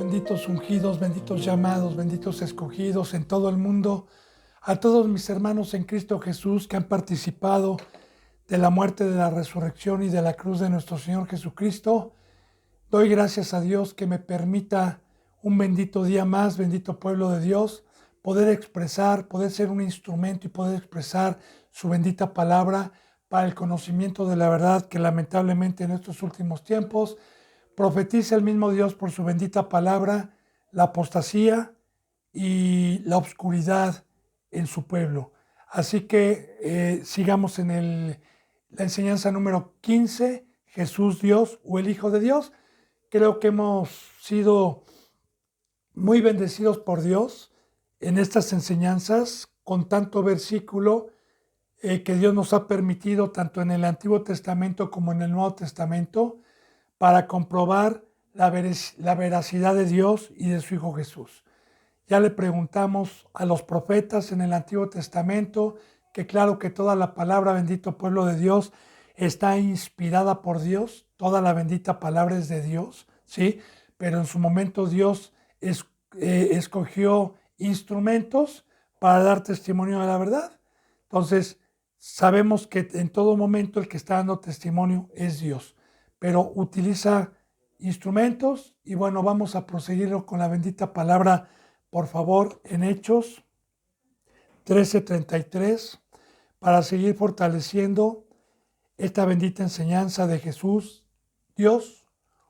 benditos ungidos, benditos llamados, benditos escogidos en todo el mundo, a todos mis hermanos en Cristo Jesús que han participado de la muerte, de la resurrección y de la cruz de nuestro Señor Jesucristo. Doy gracias a Dios que me permita un bendito día más, bendito pueblo de Dios, poder expresar, poder ser un instrumento y poder expresar su bendita palabra para el conocimiento de la verdad que lamentablemente en estos últimos tiempos profetiza el mismo Dios por su bendita palabra, la apostasía y la oscuridad en su pueblo. Así que sigamos en la enseñanza número 15, Jesús Dios o el Hijo de Dios. Creo que hemos sido muy bendecidos por Dios en estas enseñanzas con tanto versículo que Dios nos ha permitido tanto en el Antiguo Testamento como en el Nuevo Testamento para comprobar la veracidad de Dios y de su Hijo Jesús. Ya le preguntamos a los profetas en el Antiguo Testamento que claro que toda la palabra, bendito pueblo de Dios, está inspirada por Dios, toda la bendita palabra es de Dios, ¿sí? Pero en su momento Dios escogió instrumentos para dar testimonio de la verdad. Entonces, sabemos que en todo momento el que está dando testimonio es Dios, pero utiliza instrumentos y bueno, vamos a proseguir con la bendita palabra, por favor, en Hechos 13:33, para seguir fortaleciendo esta bendita enseñanza de Jesús, Dios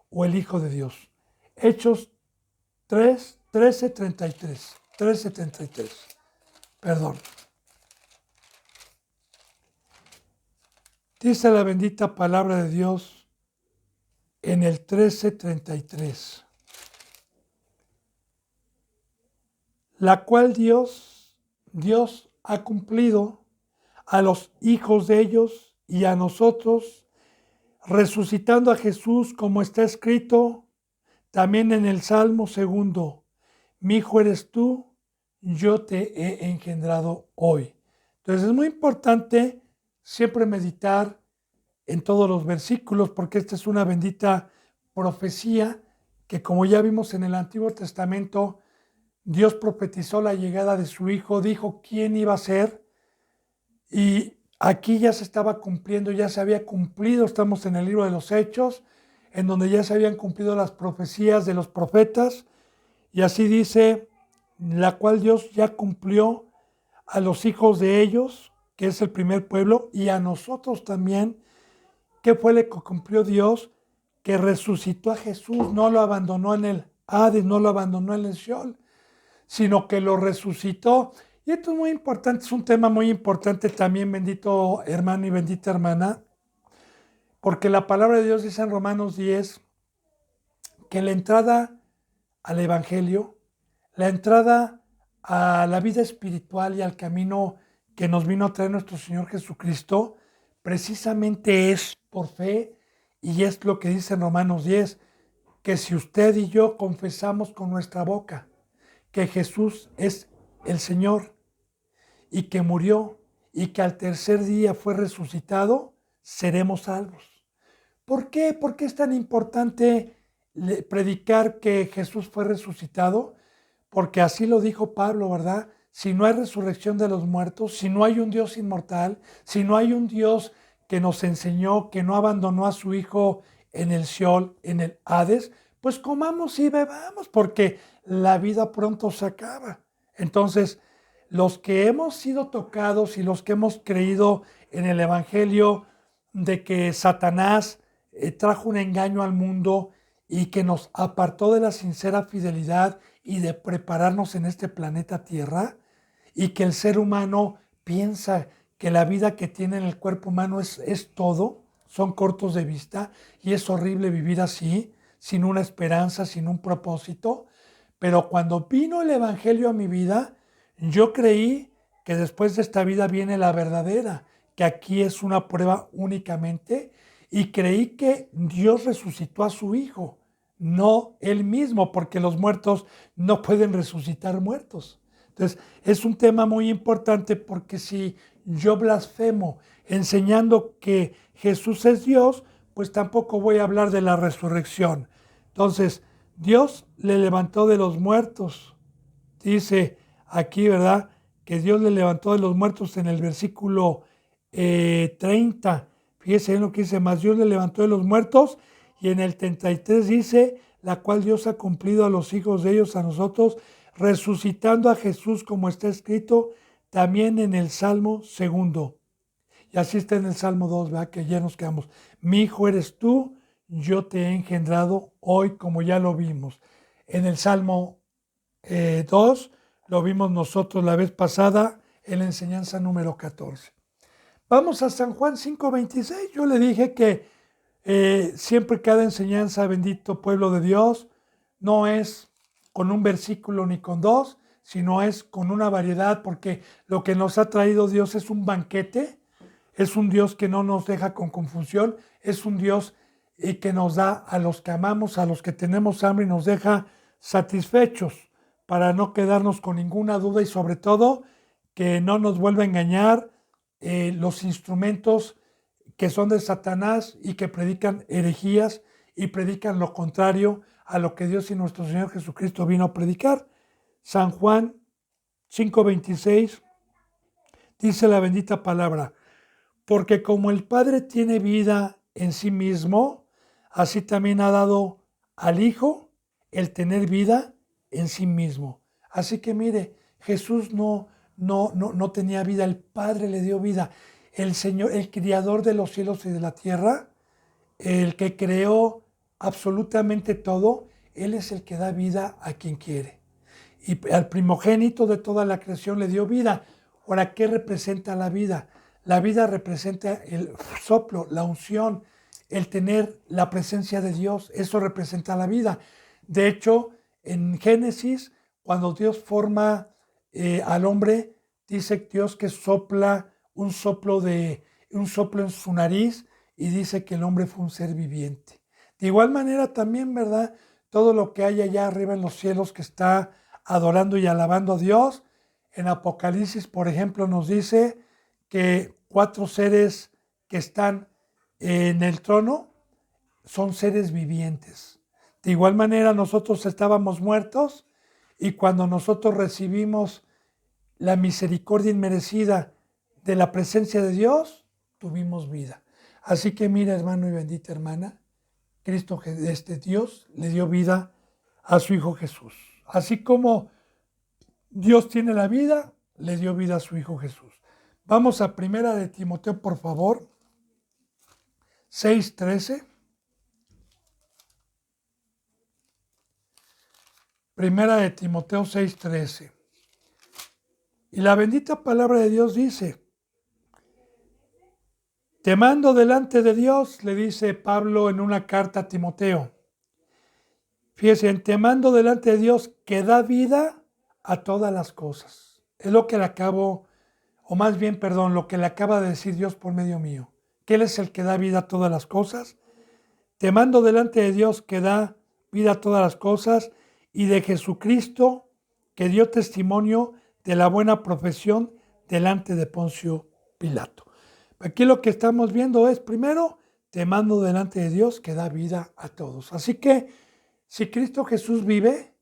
o el Hijo de Dios. Hechos 13:33, perdón. Dice la bendita palabra de Dios en el 13:33, la cual Dios ha cumplido a los hijos de ellos y a nosotros, resucitando a Jesús como está escrito también en el Salmo 2, mi hijo eres tú, yo te he engendrado hoy. Entonces es muy importante siempre meditar en todos los versículos, porque esta es una bendita profecía que, como ya vimos en el Antiguo Testamento, Dios profetizó la llegada de su Hijo, dijo quién iba a ser, y aquí ya se estaba cumpliendo, ya se había cumplido, estamos en el libro de los Hechos, en donde ya se habían cumplido las profecías de los profetas, y así dice, la cual Dios ya cumplió a los hijos de ellos, que es el primer pueblo, y a nosotros también. ¿Qué fue lo que cumplió Dios? Que resucitó a Jesús, no lo abandonó en el Hades, no lo abandonó en el Sheol, sino que lo resucitó. Y esto es muy importante, es un tema muy importante también, bendito hermano y bendita hermana, porque la palabra de Dios dice en Romanos 10 que la entrada al Evangelio, la entrada a la vida espiritual y al camino que nos vino a traer nuestro Señor Jesucristo, precisamente es por fe, y es lo que dice en Romanos 10, que si usted y yo confesamos con nuestra boca que Jesús es el Señor y que murió y que al tercer día fue resucitado, seremos salvos. ¿Por qué? ¿Por qué es tan importante predicar que Jesús fue resucitado? Porque así lo dijo Pablo, ¿verdad? Si no hay resurrección de los muertos, si no hay un Dios inmortal, si no hay un Dios que nos enseñó, que no abandonó a su Hijo en el Sheol, en el Hades, pues comamos y bebamos, porque la vida pronto se acaba. Entonces, los que hemos sido tocados y los que hemos creído en el Evangelio de que Satanás trajo un engaño al mundo y que nos apartó de la sincera fidelidad y de prepararnos en este planeta Tierra, y que el ser humano piensa que la vida que tiene en el cuerpo humano es todo, son cortos de vista y es horrible vivir así, sin una esperanza, sin un propósito. Pero cuando vino el Evangelio a mi vida, yo creí que después de esta vida viene la verdadera, que aquí es una prueba únicamente, y creí que Dios resucitó a su Hijo, no Él mismo, porque los muertos no pueden resucitar muertos. Entonces, es un tema muy importante, porque si yo blasfemo enseñando que Jesús es Dios, pues tampoco voy a hablar de la resurrección. Entonces, Dios le levantó de los muertos. Dice aquí, ¿verdad? Que Dios le levantó de los muertos en el versículo 30. Fíjese en lo que dice, más Dios le levantó de los muertos. Y en el 33 dice, la cual Dios ha cumplido a los hijos de ellos, a nosotros, resucitando a Jesús, como está escrito también en el Salmo segundo. Y así está en el Salmo 2, ¿verdad? Que ya nos quedamos. Mi hijo eres tú, yo te he engendrado hoy, como ya lo vimos. En el Salmo 2 lo vimos nosotros la vez pasada en la enseñanza número 14. Vamos a San Juan 5:26. Yo le dije que siempre cada enseñanza, bendito pueblo de Dios, no es con un versículo ni con dos, sino es con una variedad, porque lo que nos ha traído Dios es un banquete, es un Dios que no nos deja con confusión, es un Dios que nos da a los que amamos, a los que tenemos hambre y nos deja satisfechos para no quedarnos con ninguna duda y sobre todo que no nos vuelva a engañar los instrumentos que son de Satanás y que predican herejías y predican lo contrario a lo que Dios y nuestro Señor Jesucristo vino a predicar. San Juan 5:26 dice la bendita palabra, porque como el Padre tiene vida en sí mismo, así también ha dado al Hijo el tener vida en sí mismo. Así que mire, Jesús no tenía vida, el Padre le dio vida. El Señor, el Criador de los cielos y de la tierra, el que creó absolutamente todo, Él es el que da vida a quien quiere. Y al primogénito de toda la creación le dio vida. Ahora, ¿qué representa la vida? La vida representa el soplo, la unción, el tener la presencia de Dios. Eso representa la vida. De hecho, en Génesis, cuando Dios forma al hombre, dice Dios que sopla un soplo en su nariz y dice que el hombre fue un ser viviente. De igual manera también, ¿verdad? Todo lo que hay allá arriba en los cielos que está adorando y alabando a Dios. En Apocalipsis, por ejemplo, nos dice que 4 seres que están en el trono son seres vivientes. De igual manera, nosotros estábamos muertos y cuando nosotros recibimos la misericordia inmerecida de la presencia de Dios, tuvimos vida. Así que mira, hermano y bendita hermana, Cristo, Dios, le dio vida a su Hijo Jesús. Así como Dios tiene la vida, le dio vida a su Hijo Jesús. Vamos a Primera de Timoteo, por favor, 6:13. Primera de Timoteo 6:13. Y la bendita palabra de Dios dice, te mando delante de Dios, le dice Pablo en una carta a Timoteo. Fíjense, te mando delante de Dios que da vida a todas las cosas. Es lo que le acabo, o más bien, perdón, lo que le acaba de decir Dios por medio mío. Que Él es el que da vida a todas las cosas. Te mando delante de Dios que da vida a todas las cosas y de Jesucristo que dio testimonio de la buena profesión delante de Poncio Pilato. Aquí lo que estamos viendo es, primero, te mando delante de Dios que da vida a todos. Así que, si Cristo Jesús vive,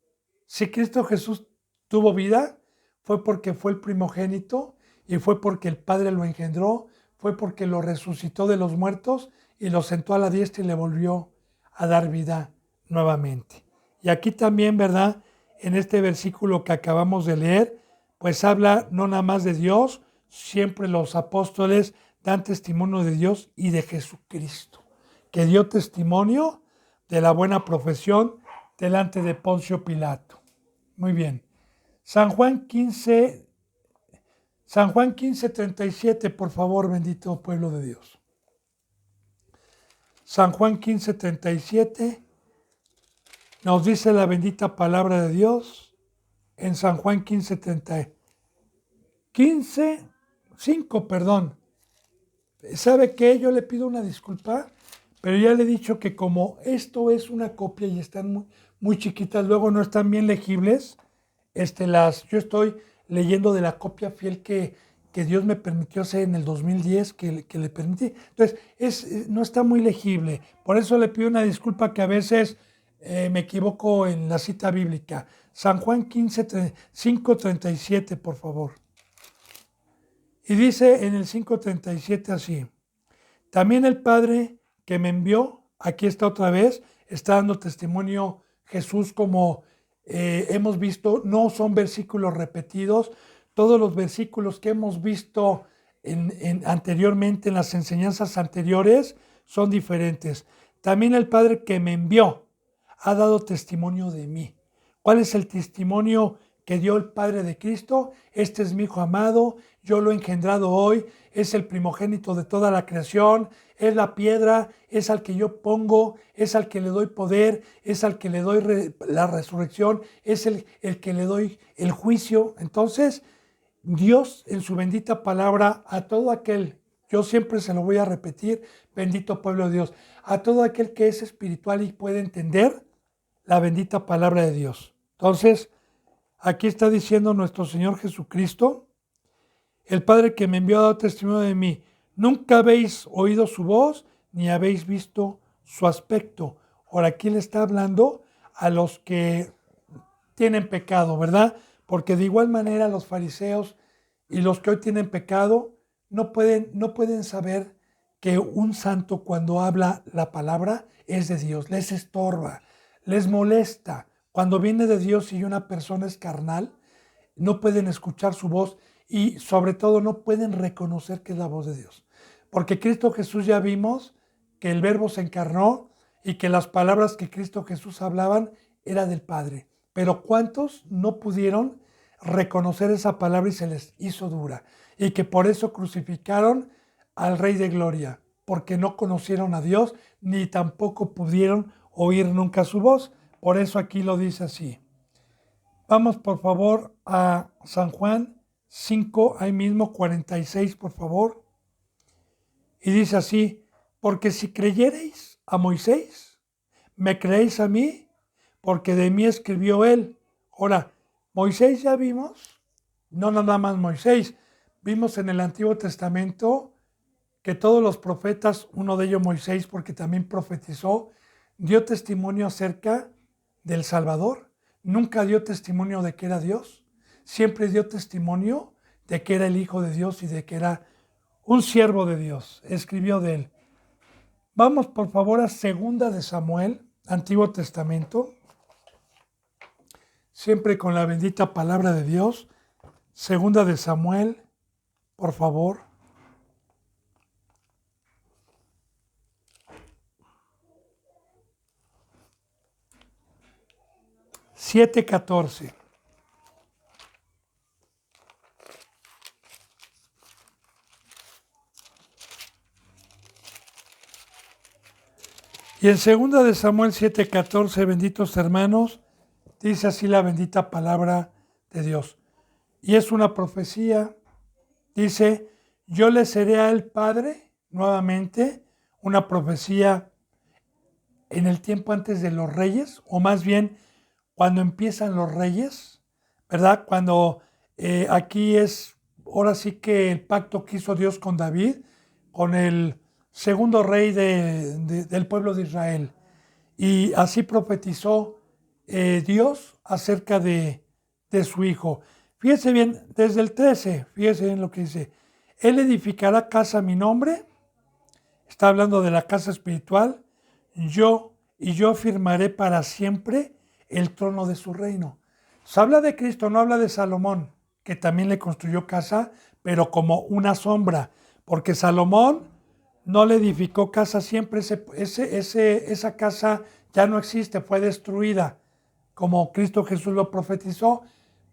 si Cristo Jesús tuvo vida, fue porque fue el primogénito y fue porque el Padre lo engendró, fue porque lo resucitó de los muertos y lo sentó a la diestra y le volvió a dar vida nuevamente. Y aquí también, ¿verdad? En este versículo que acabamos de leer, pues habla no nada más de Dios, siempre los apóstoles dan testimonio de Dios y de Jesucristo, que dio testimonio de la buena profesión delante de Poncio Pilato. Muy bien. San Juan 15:37, por favor, bendito pueblo de Dios. San Juan 15:37 nos dice la bendita palabra de Dios en San Juan 15:5, perdón. ¿Sabe qué? Yo le pido una disculpa, pero ya le he dicho que como esto es una copia y están muy, muy chiquitas, luego no están bien legibles, yo estoy leyendo de la copia fiel que Dios me permitió hacer en el 2010, que le permití. Entonces, no está muy legible. Por eso le pido una disculpa que a veces me equivoco en la cita bíblica. San Juan 5:37, por favor. Y dice en el 5:37 así: también el Padre que me envió, aquí está otra vez, está dando testimonio Jesús, como hemos visto, no son versículos repetidos. Todos los versículos que hemos visto anteriormente, en las enseñanzas anteriores, son diferentes. También el Padre que me envió ha dado testimonio de mí. ¿Cuál es el testimonio que dio el Padre de Cristo? Este es mi Hijo amado, yo lo he engendrado hoy, es el primogénito de toda la creación, es la piedra, es al que yo pongo, es al que le doy poder, es al que le doy la resurrección, es el que le doy el juicio. Entonces, Dios en su bendita palabra a todo aquel, yo siempre se lo voy a repetir, bendito pueblo de Dios, a todo aquel que es espiritual y puede entender la bendita palabra de Dios. Entonces, aquí está diciendo nuestro Señor Jesucristo: el Padre que me envió ha dado testimonio de mí. Nunca habéis oído su voz, ni habéis visto su aspecto. Ahora, aquí le está hablando a los que tienen pecado, ¿verdad? Porque de igual manera los fariseos y los que hoy tienen pecado no pueden saber que un santo, cuando habla la palabra, es de Dios. Les estorba, les molesta. Cuando viene de Dios y una persona es carnal, no pueden escuchar su voz y sobre todo no pueden reconocer que es la voz de Dios. Porque Cristo Jesús, ya vimos que el Verbo se encarnó y que las palabras que Cristo Jesús hablaban era del Padre. Pero ¿cuántos no pudieron reconocer esa palabra y se les hizo dura? Y que por eso crucificaron al Rey de Gloria, porque no conocieron a Dios ni tampoco pudieron oír nunca su voz. Por eso aquí lo dice así. Vamos por favor a San Juan 5, ahí mismo 46, por favor. Y dice así: porque si creyereis a Moisés, me creéis a mí, porque de mí escribió él. Ahora, Moisés ya vimos, no nada más Moisés, vimos en el Antiguo Testamento que todos los profetas, uno de ellos Moisés, porque también profetizó, dio testimonio acerca del Salvador. Nunca dio testimonio de que era Dios, siempre dio testimonio de que era el Hijo de Dios y de que era un siervo de Dios. Escribió de él. Vamos por favor a 2 de Samuel, Antiguo Testamento, siempre con la bendita palabra de Dios. 2 de Samuel, por favor. Siete 14. Y en 2 de Samuel 7:14, benditos hermanos, dice así la bendita palabra de Dios. Y es una profecía, dice: yo le seré a él padre, nuevamente, una profecía en el tiempo antes de los reyes, o más bien cuando empiezan los reyes, ¿verdad? Cuando aquí es, ahora sí que el pacto que hizo Dios con David, con el segundo rey del pueblo de Israel. Y así profetizó Dios acerca de su hijo. Fíjese bien, desde el 13, fíjese bien lo que dice: él edificará casa a mi nombre, está hablando de la casa espiritual, yo afirmaré para siempre el trono de su reino. Se habla de Cristo, no habla de Salomón, que también le construyó casa, pero como una sombra, porque Salomón no le edificó casa siempre, esa casa ya no existe, fue destruida, como Cristo Jesús lo profetizó,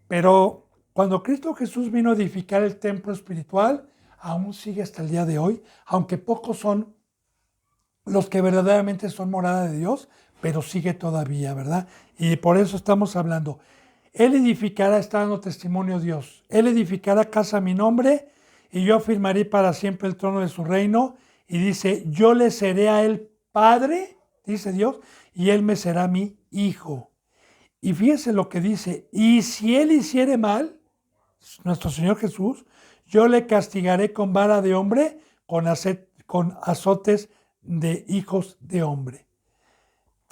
pero cuando Cristo Jesús vino a edificar el templo espiritual, aún sigue hasta el día de hoy, aunque pocos son los que verdaderamente son morada de Dios, pero sigue todavía, ¿verdad? Y por eso estamos hablando. Él edificará, está dando testimonio Dios, él edificará casa a mi nombre y yo afirmaré para siempre el trono de su reino. Y dice: yo le seré a él padre, dice Dios, y él me será mi hijo. Y fíjese lo que dice: y si él hiciere mal, nuestro Señor Jesús, yo le castigaré con vara de hombre, con azotes de hijos de hombre.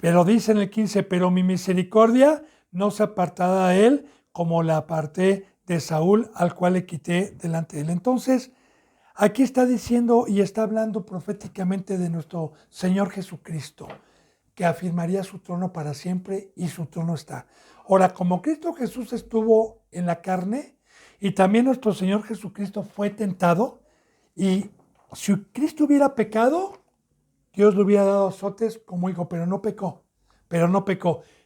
Pero dice en el 15, pero mi misericordia no se apartará de él como la aparté de Saúl, al cual le quité delante de él. Entonces, aquí está diciendo y está hablando proféticamente de nuestro Señor Jesucristo, que afirmaría su trono para siempre y su trono está. Ahora, como Cristo Jesús estuvo en la carne y también nuestro Señor Jesucristo fue tentado, y si Cristo hubiera pecado, Dios le hubiera dado azotes como hijo, pero no pecó,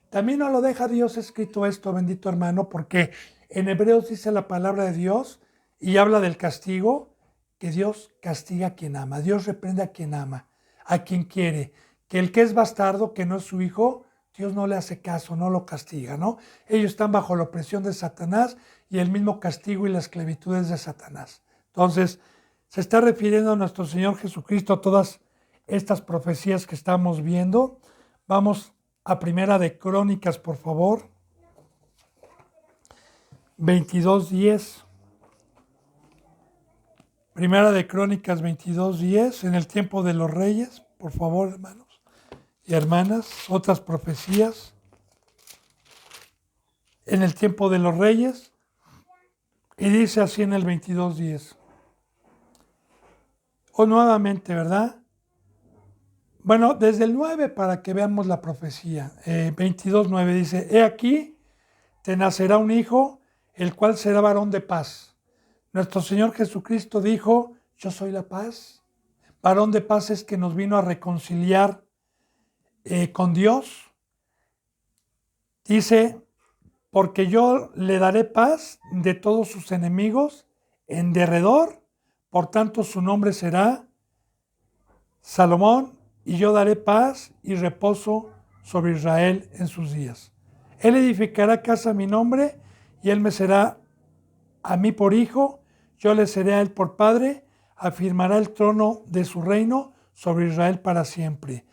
También no lo deja Dios escrito esto, bendito hermano, porque en Hebreos dice la palabra de Dios y habla del castigo, que Dios castiga a quien ama, Dios reprende a quien ama, a quien quiere, que el que es bastardo, que no es su hijo, Dios no le hace caso, no lo castiga, ¿no? Ellos están bajo la opresión de Satanás y el mismo castigo y la esclavitud es de Satanás. Entonces, se está refiriendo a nuestro Señor Jesucristo, a todas estas profecías que estamos viendo. Vamos a Primera de Crónicas, por favor. 22:10. Primera de Crónicas 22:10, en el tiempo de los reyes, por favor, hermanos y hermanas, otras profecías. En el tiempo de los reyes, y dice así en el 22:10. O nuevamente, ¿verdad? Bueno, desde el 9 para que veamos la profecía. 22:9 dice, he aquí, te nacerá un hijo, el cual será varón de paz. Nuestro Señor Jesucristo dijo, yo soy la paz. Varón de paz es que nos vino a reconciliar con Dios. Dice, porque yo le daré paz de todos sus enemigos en derredor, por tanto su nombre será Salomón, y yo daré paz y reposo sobre Israel en sus días. Él edificará casa a mi nombre, y él me será a mí por hijo, yo le seré a él por padre, afirmará el trono de su reino sobre Israel para siempre.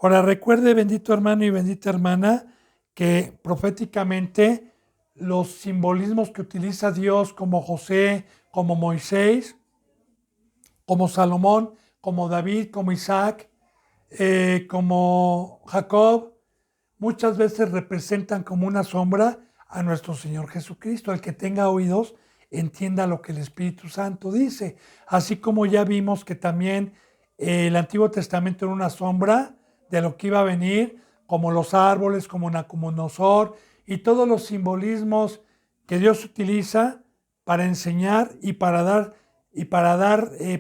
Ahora recuerde, bendito hermano y bendita hermana, que proféticamente los simbolismos que utiliza Dios como José, como Moisés, como Salomón, como David, como Isaac, como Jacob, muchas veces representan como una sombra a nuestro Señor Jesucristo. El que tenga oídos, entienda lo que el Espíritu Santo dice. Así como ya vimos que también el Antiguo Testamento era una sombra de lo que iba a venir, como los árboles, como Nabucodonosor, y todos los simbolismos que Dios utiliza para enseñar y para dar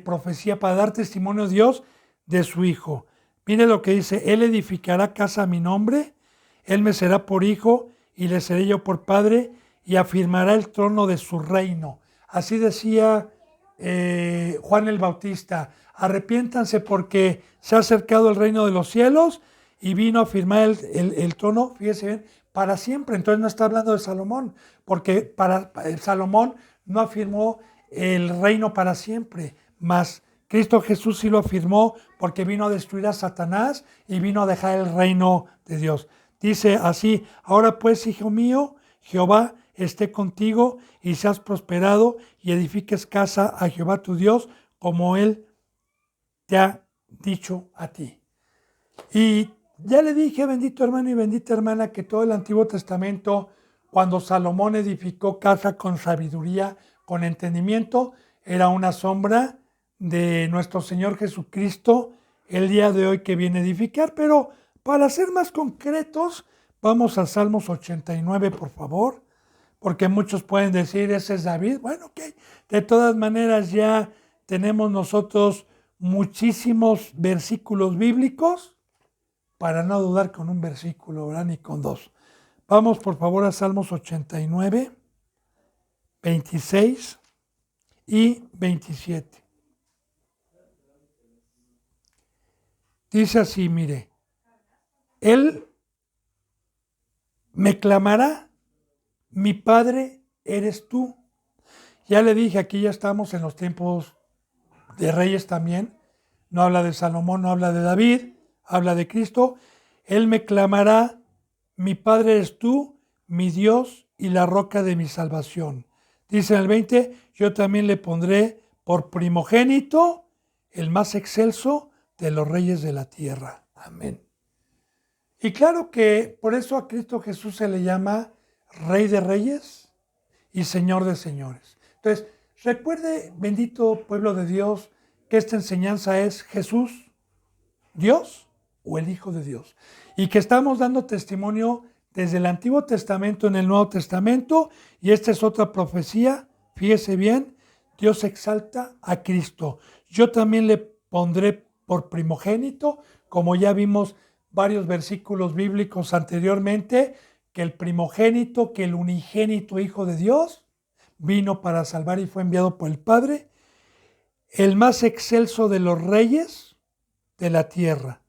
profecía, para dar testimonio a Dios de su Hijo. Mire lo que dice, Él edificará casa a mi nombre, Él me será por hijo y le seré yo por padre, y afirmará el trono de su reino. Así decía Juan el Bautista, arrepiéntanse porque se ha acercado el reino de los cielos, y vino a afirmar el trono, fíjese bien, para siempre. Entonces no está hablando de Salomón, porque para Salomón no afirmó el reino para siempre, mas Cristo Jesús sí lo afirmó, porque vino a destruir a Satanás y vino a dejar el reino de Dios. Dice así, ahora pues, hijo mío, Jehová esté contigo y seas prosperado y edifiques casa a Jehová tu Dios, como él te ha dicho a ti. Y ya le dije, bendito hermano y bendita hermana, que todo el Antiguo Testamento, cuando Salomón edificó casa con sabiduría, con entendimiento, era una sombra de nuestro Señor Jesucristo el día de hoy que viene a edificar. Pero para ser más concretos, vamos a Salmos 89, por favor, porque muchos pueden decir, ese es David. Bueno, ok, de todas maneras ya tenemos nosotros muchísimos versículos bíblicos para no dudar con un versículo, ¿verdad? Ni con dos. Vamos por favor a Salmos 89, 26 y 27. Dice así, mire, Él me clamará, mi Padre eres tú. Ya le dije, aquí ya estamos en los tiempos de reyes también. No habla de Salomón, no habla de David, habla de Cristo. Él me clamará, mi Padre eres tú, mi Dios y la roca de mi salvación. Dice en el 20, yo también le pondré por primogénito, el más excelso de los reyes de la tierra. Amén. Y claro que por eso a Cristo Jesús se le llama Rey de Reyes y Señor de Señores. Entonces, recuerde, bendito pueblo de Dios, que esta enseñanza es Jesús, Dios o el Hijo de Dios. Y que estamos dando testimonio desde el Antiguo Testamento en el Nuevo Testamento. Y esta es otra profecía, fíjese bien, Dios exalta a Cristo. Yo también le pondré por primogénito, como ya vimos varios versículos bíblicos anteriormente, que el primogénito, que el unigénito Hijo de Dios, vino para salvar y fue enviado por el Padre, el más excelso de los reyes de la tierra.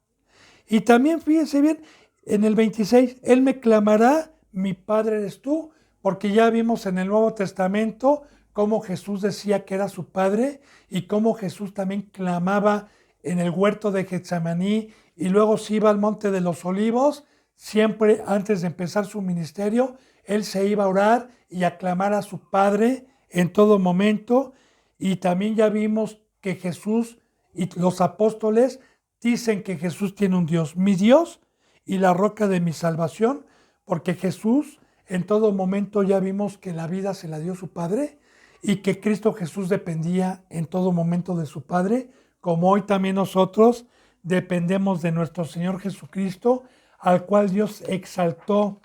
Y también fíjense bien, en el 26, Él me clamará, mi Padre eres tú, porque ya vimos en el Nuevo Testamento cómo Jesús decía que era su Padre y cómo Jesús también clamaba en el huerto de Getsemaní y luego se iba al Monte de los Olivos, siempre antes de empezar su ministerio, Él se iba a orar y a clamar a su Padre en todo momento. Y también ya vimos que Jesús y los apóstoles dicen que Jesús tiene un Dios, mi Dios y la roca de mi salvación, porque Jesús en todo momento ya vimos que la vida se la dio su Padre y que Cristo Jesús dependía en todo momento de su Padre, como hoy también nosotros dependemos de nuestro Señor Jesucristo, al cual Dios exaltó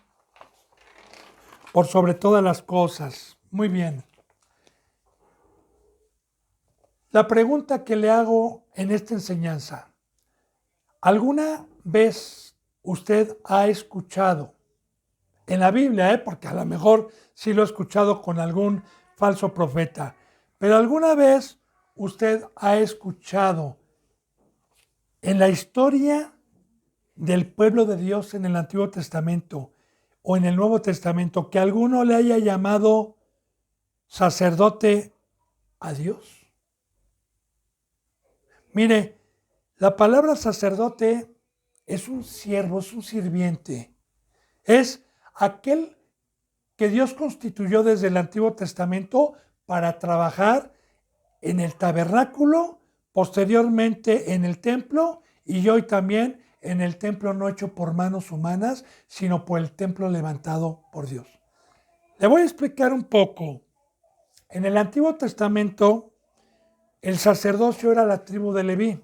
por sobre todas las cosas. Muy bien. La pregunta que le hago en esta enseñanza: ¿alguna vez usted ha escuchado en la Biblia, porque a lo mejor sí lo ha escuchado con algún falso profeta, pero alguna vez usted ha escuchado en la historia del pueblo de Dios en el Antiguo Testamento o en el Nuevo Testamento que alguno le haya llamado sacerdote a Dios? Mire, la palabra sacerdote es un siervo, es un sirviente, es aquel que Dios constituyó desde el Antiguo Testamento para trabajar en el tabernáculo, posteriormente en el templo y hoy también en el templo no hecho por manos humanas, sino por el templo levantado por Dios. Le voy a explicar un poco. En el Antiguo Testamento, el sacerdocio era la tribu de Leví,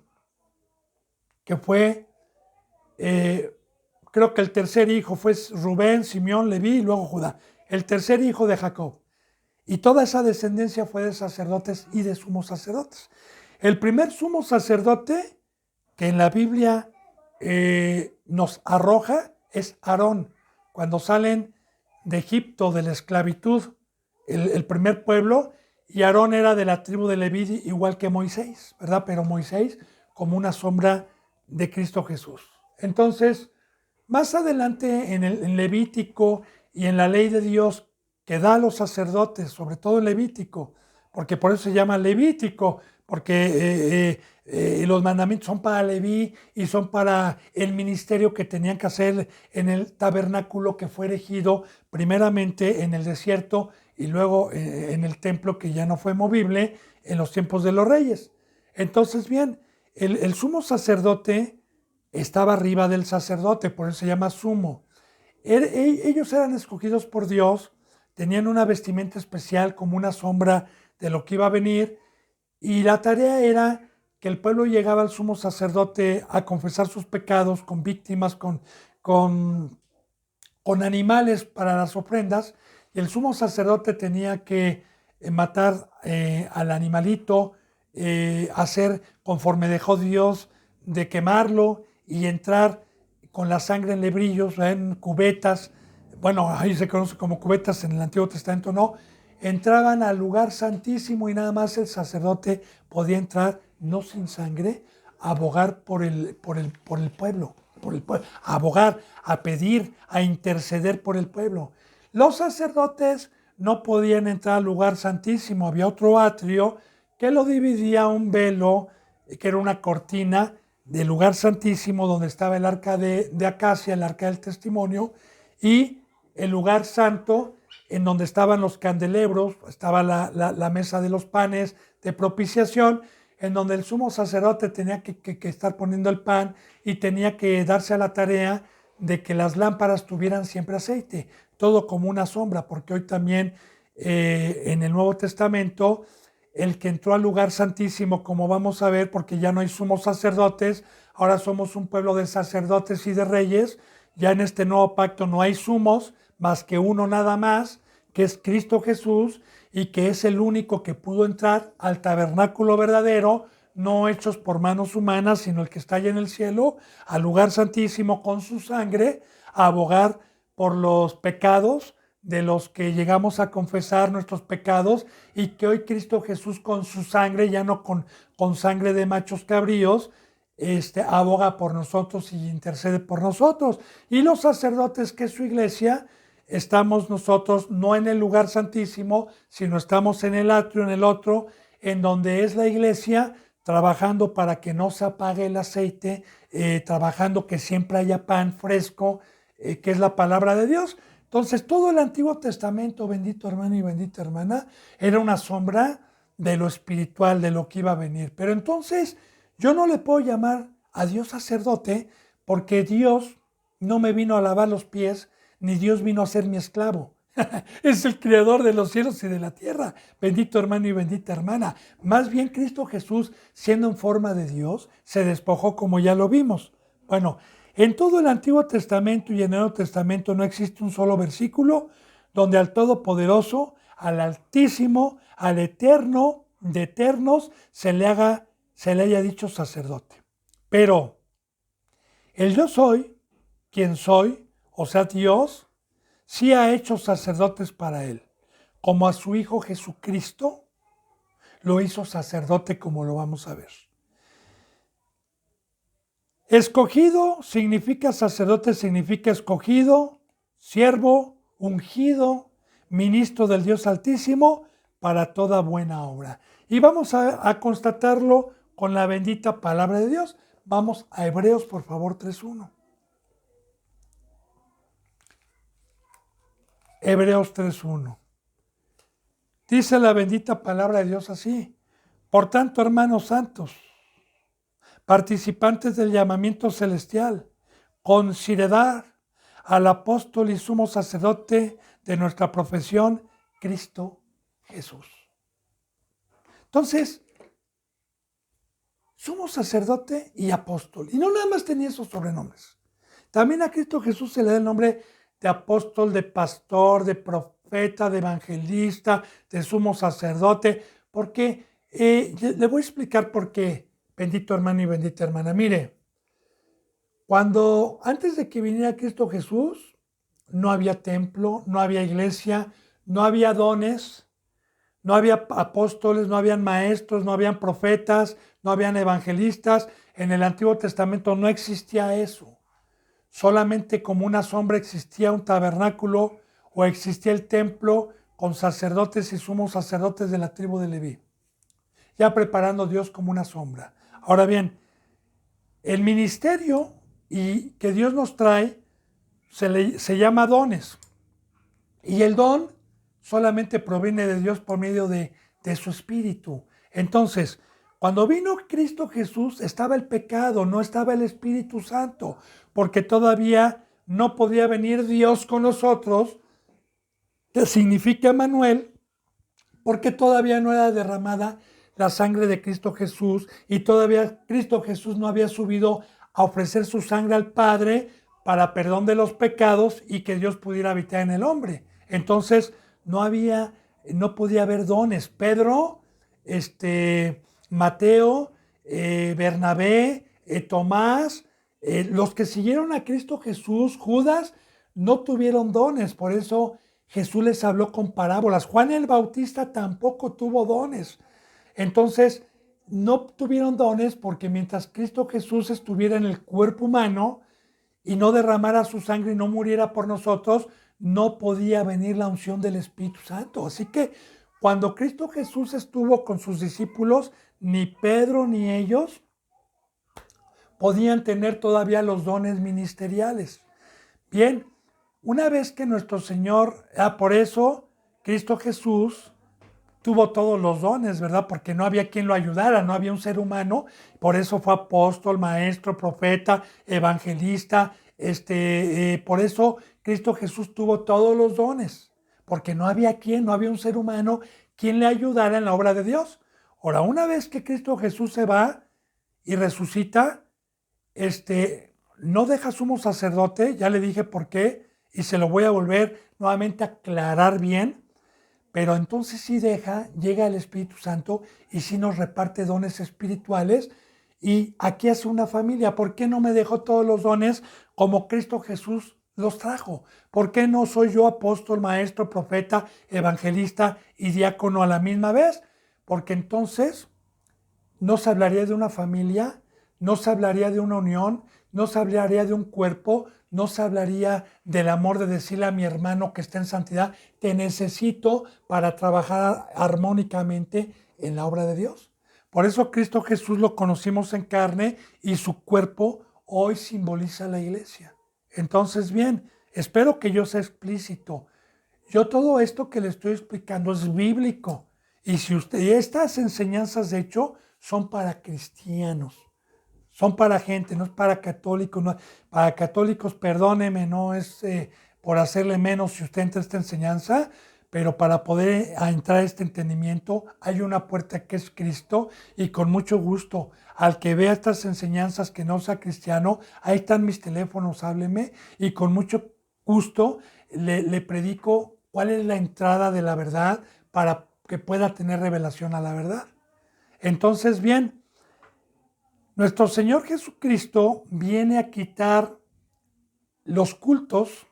que fue, creo que el tercer hijo fue Rubén, Simeón, Leví y luego Judá. El tercer hijo de Jacob. Y toda esa descendencia fue de sacerdotes y de sumos sacerdotes. El primer sumo sacerdote que en la Biblia nos arroja es Aarón. Cuando salen de Egipto, de la esclavitud, el primer pueblo, y Aarón era de la tribu de Leví, igual que Moisés, ¿verdad? Pero Moisés como una sombra de Cristo Jesús. Entonces, más adelante en Levítico y en la ley de Dios que da a los sacerdotes, sobre todo en Levítico, porque por eso se llama Levítico, porque los mandamientos son para Leví y son para el ministerio que tenían que hacer en el tabernáculo que fue erigido primeramente en el desierto y luego en el templo que ya no fue movible en los tiempos de los reyes. Entonces, bien, el sumo sacerdote estaba arriba del sacerdote, por eso se llama sumo. Ellos eran escogidos por Dios, tenían una vestimenta especial como una sombra de lo que iba a venir, y la tarea era que el pueblo llegaba al sumo sacerdote a confesar sus pecados con víctimas, con animales para las ofrendas, y el sumo sacerdote tenía que matar al animalito, hacer conforme dejó Dios de quemarlo y entrar con la sangre en lebrillos, en cubetas, bueno, ahí se conoce como cubetas en el Antiguo Testamento, no, entraban al lugar santísimo y nada más el sacerdote podía entrar, no sin sangre, a abogar por el pueblo, a abogar, a pedir, a interceder por el pueblo. Los sacerdotes no podían entrar al lugar santísimo, había otro atrio que lo dividía un velo, que era una cortina del lugar santísimo donde estaba el arca de Acacia, el arca del testimonio, y el lugar santo en donde estaban los candelebros, estaba la mesa de los panes de propiciación, en donde el sumo sacerdote tenía que estar poniendo el pan y tenía que darse a la tarea de que las lámparas tuvieran siempre aceite, todo como una sombra, porque hoy también en el Nuevo Testamento, el que entró al lugar santísimo, como vamos a ver, porque ya no hay sumos sacerdotes, ahora somos un pueblo de sacerdotes y de reyes, ya en este nuevo pacto no hay sumos, más que uno nada más, que es Cristo Jesús, y que es el único que pudo entrar al tabernáculo verdadero, no hechos por manos humanas, sino el que está allá en el cielo, al lugar santísimo con su sangre, a abogar por los pecados de los que llegamos a confesar nuestros pecados, y que hoy Cristo Jesús con su sangre, ya no con sangre de machos cabríos, aboga por nosotros y intercede por nosotros. Y los sacerdotes, que es su iglesia, estamos nosotros no en el lugar santísimo, sino estamos en el atrio, en el otro, en donde es la iglesia, trabajando para que no se apague el aceite, trabajando que siempre haya pan fresco, que es la palabra de Dios. Entonces, todo el Antiguo Testamento, bendito hermano y bendita hermana, era una sombra de lo espiritual, de lo que iba a venir. Pero entonces, yo no le puedo llamar a Dios sacerdote, porque Dios no me vino a lavar los pies, ni Dios vino a ser mi esclavo. Es el creador de los cielos y de la tierra. Bendito hermano y bendita hermana. Más bien Cristo Jesús, siendo en forma de Dios, se despojó, como ya lo vimos. Bueno, en todo el Antiguo Testamento y en el Nuevo Testamento no existe un solo versículo donde al Todopoderoso, al Altísimo, al Eterno de eternos, se le haya dicho sacerdote. Pero el yo soy, quien soy, o sea Dios, sí ha hecho sacerdotes para él, como a su Hijo Jesucristo lo hizo sacerdote, como lo vamos a ver. Escogido significa, sacerdote significa escogido, siervo, ungido, ministro del Dios Altísimo para toda buena obra. Y vamos a constatarlo con la bendita palabra de Dios. Vamos a Hebreos, por favor, 3.1. Hebreos 3.1. Dice la bendita palabra de Dios así: por tanto, hermanos santos, participantes del llamamiento celestial, considerad al apóstol y sumo sacerdote de nuestra profesión, Cristo Jesús. Entonces, sumo sacerdote y apóstol. Y no nada más tenía esos sobrenombres. También a Cristo Jesús se le da el nombre de apóstol, de pastor, de profeta, de evangelista, de sumo sacerdote, porque le voy a explicar por qué, bendito hermano y bendita hermana. Mire, antes de que viniera Cristo Jesús, no había templo, no había iglesia, no había dones, no había apóstoles, no habían maestros, no habían profetas, no habían evangelistas. En el Antiguo Testamento no existía eso. Solamente como una sombra existía un tabernáculo o existía el templo con sacerdotes y sumos sacerdotes de la tribu de Leví, ya preparando a Dios como una sombra. Ahora bien, el ministerio y que Dios nos trae se llama dones, y el don solamente proviene de Dios por medio de su Espíritu. Entonces, cuando vino Cristo Jesús, estaba el pecado, no estaba el Espíritu Santo, porque todavía no podía venir Dios con nosotros, que significa Emmanuel, porque todavía no era derramada la sangre de Cristo Jesús, y todavía Cristo Jesús no había subido a ofrecer su sangre al Padre para perdón de los pecados y que Dios pudiera habitar en el hombre. Entonces no podía haber dones. Pedro, Mateo, Bernabé, Tomás, los que siguieron a Cristo Jesús, Judas, no tuvieron dones. Por eso Jesús les habló con parábolas. Juan el Bautista tampoco tuvo dones. Entonces, no tuvieron dones porque mientras Cristo Jesús estuviera en el cuerpo humano y no derramara su sangre y no muriera por nosotros, no podía venir la unción del Espíritu Santo. Así que cuando Cristo Jesús estuvo con sus discípulos, ni Pedro ni ellos podían tener todavía los dones ministeriales. Bien, una vez que nuestro Señor, por eso Cristo Jesús tuvo todos los dones, ¿verdad? Porque no había quien lo ayudara, no había un ser humano. Por eso fue apóstol, maestro, profeta, evangelista, Por eso Cristo Jesús tuvo todos los dones, porque no había no había un ser humano quien le ayudara en la obra de Dios. Ahora, una vez que Cristo Jesús se va y resucita, no deja sumo sacerdote, ya le dije por qué, y se lo voy a volver nuevamente a aclarar bien, pero entonces sí llega el Espíritu Santo y sí nos reparte dones espirituales, y aquí hace una familia. ¿Por qué no me dejó todos los dones como Cristo Jesús los trajo? ¿Por qué no soy yo apóstol, maestro, profeta, evangelista y diácono a la misma vez? Porque entonces no se hablaría de una familia, no se hablaría de una unión, no se hablaría de un cuerpo, no se hablaría del amor de decirle a mi hermano que está en santidad, te necesito para trabajar armónicamente en la obra de Dios. Por eso Cristo Jesús lo conocimos en carne y su cuerpo hoy simboliza la iglesia. Entonces, bien, espero que yo sea explícito. Yo todo esto que le estoy explicando es bíblico. Y si estas enseñanzas, de hecho, son para cristianos, son para gente, no es para católicos. No, para católicos, perdóneme, no es por hacerle menos si usted entra a esta enseñanza, pero para poder entrar a este entendimiento hay una puerta que es Cristo, y con mucho gusto, al que vea estas enseñanzas que no sea cristiano, ahí están mis teléfonos, hábleme, y con mucho gusto le predico cuál es la entrada de la verdad para que pueda tener revelación a la verdad. Entonces, bien, nuestro Señor Jesucristo viene a quitar los cultos,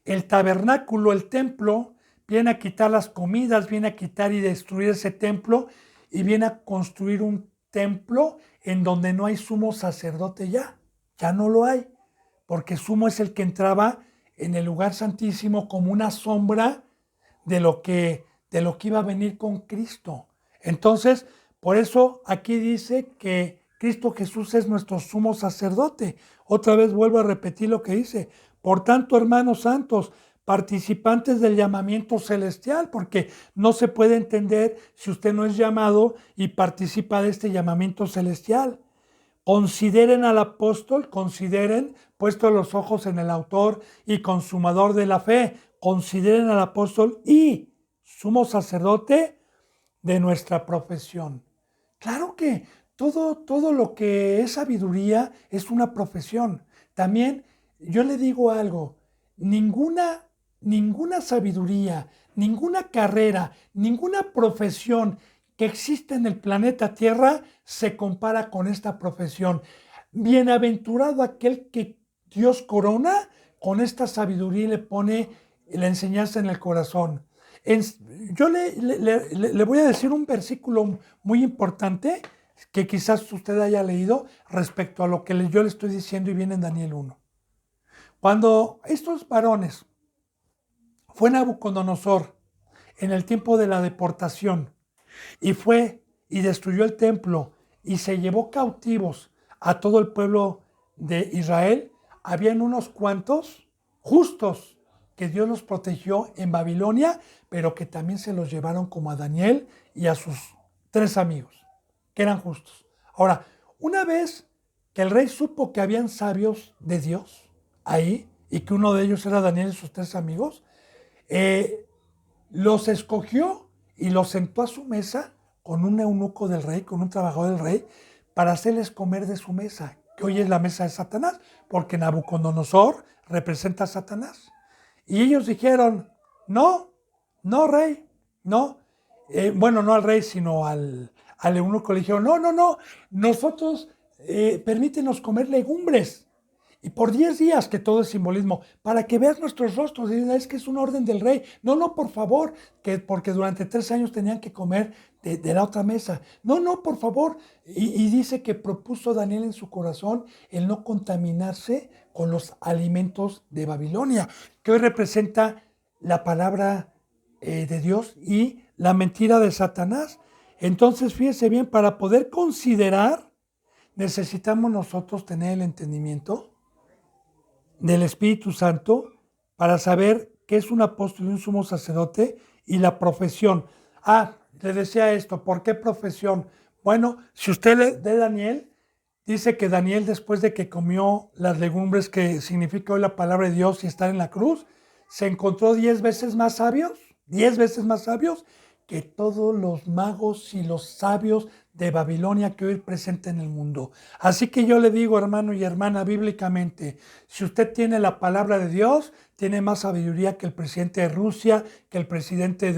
el tabernáculo, el templo, viene a quitar las comidas, viene a quitar y destruir ese templo, y viene a construir un templo en donde no hay sumo sacerdote ya no lo hay, porque sumo es el que entraba en el lugar santísimo como una sombra de lo que iba a venir con Cristo. Entonces, por eso aquí dice que Cristo Jesús es nuestro sumo sacerdote. Otra vez vuelvo a repetir lo que dice. Por tanto, hermanos santos, participantes del llamamiento celestial, porque no se puede entender si usted no es llamado y participa de este llamamiento celestial. Consideren al apóstol, puesto los ojos en el autor y consumador de la fe, consideren al apóstol y sumo sacerdote de nuestra profesión. Claro que todo lo que es sabiduría es una profesión. También yo le digo algo, ninguna sabiduría, ninguna carrera, ninguna profesión que existe en el planeta Tierra se compara con esta profesión. Bienaventurado aquel que Dios corona con esta sabiduría y le pone la enseñanza en el corazón. Yo le voy a decir un versículo muy importante que quizás usted haya leído respecto a lo que yo le estoy diciendo, y viene en Daniel 1. Cuando estos varones fue Nabucodonosor en el tiempo de la deportación, y fue y destruyó el templo y se llevó cautivos a todo el pueblo de Israel, habían unos cuantos justos que Dios los protegió en Babilonia, pero que también se los llevaron como a Daniel y a sus 3 amigos, que eran justos. Ahora, una vez que el rey supo que habían sabios de Dios ahí, y que uno de ellos era Daniel y sus 3 amigos, los escogió y los sentó a su mesa con un eunuco del rey, con un trabajador del rey, para hacerles comer de su mesa, que hoy es la mesa de Satanás, porque Nabucodonosor representa a Satanás. Y ellos dijeron, no, rey, no. Bueno, no al rey, sino al eunuco. Le dijeron, no, nosotros permítenos comer legumbres. Y por 10 días, que todo es simbolismo, para que veas nuestros rostros. Y es que es una orden del rey. No, por favor, porque durante 3 años tenían que comer de la otra mesa. No, por favor. Y dice que propuso Daniel en su corazón el no contaminarse con los alimentos de Babilonia, que hoy representa la palabra de Dios y la mentira de Satanás. Entonces, fíjese bien, para poder considerar, necesitamos nosotros tener el entendimiento del Espíritu Santo para saber qué es un apóstol y un sumo sacerdote y la profesión. Le decía esto, ¿por qué profesión? Bueno, si usted lee Daniel, dice que Daniel, después de que comió las legumbres que significa hoy la palabra de Dios y estar en la cruz, se encontró 10 veces más sabios, 10 veces más sabios que todos los magos y los sabios de Babilonia que hoy presenten en el mundo. Así que yo le digo, hermano y hermana, bíblicamente, si usted tiene la palabra de Dios, tiene más sabiduría que el presidente de Rusia, que el presidente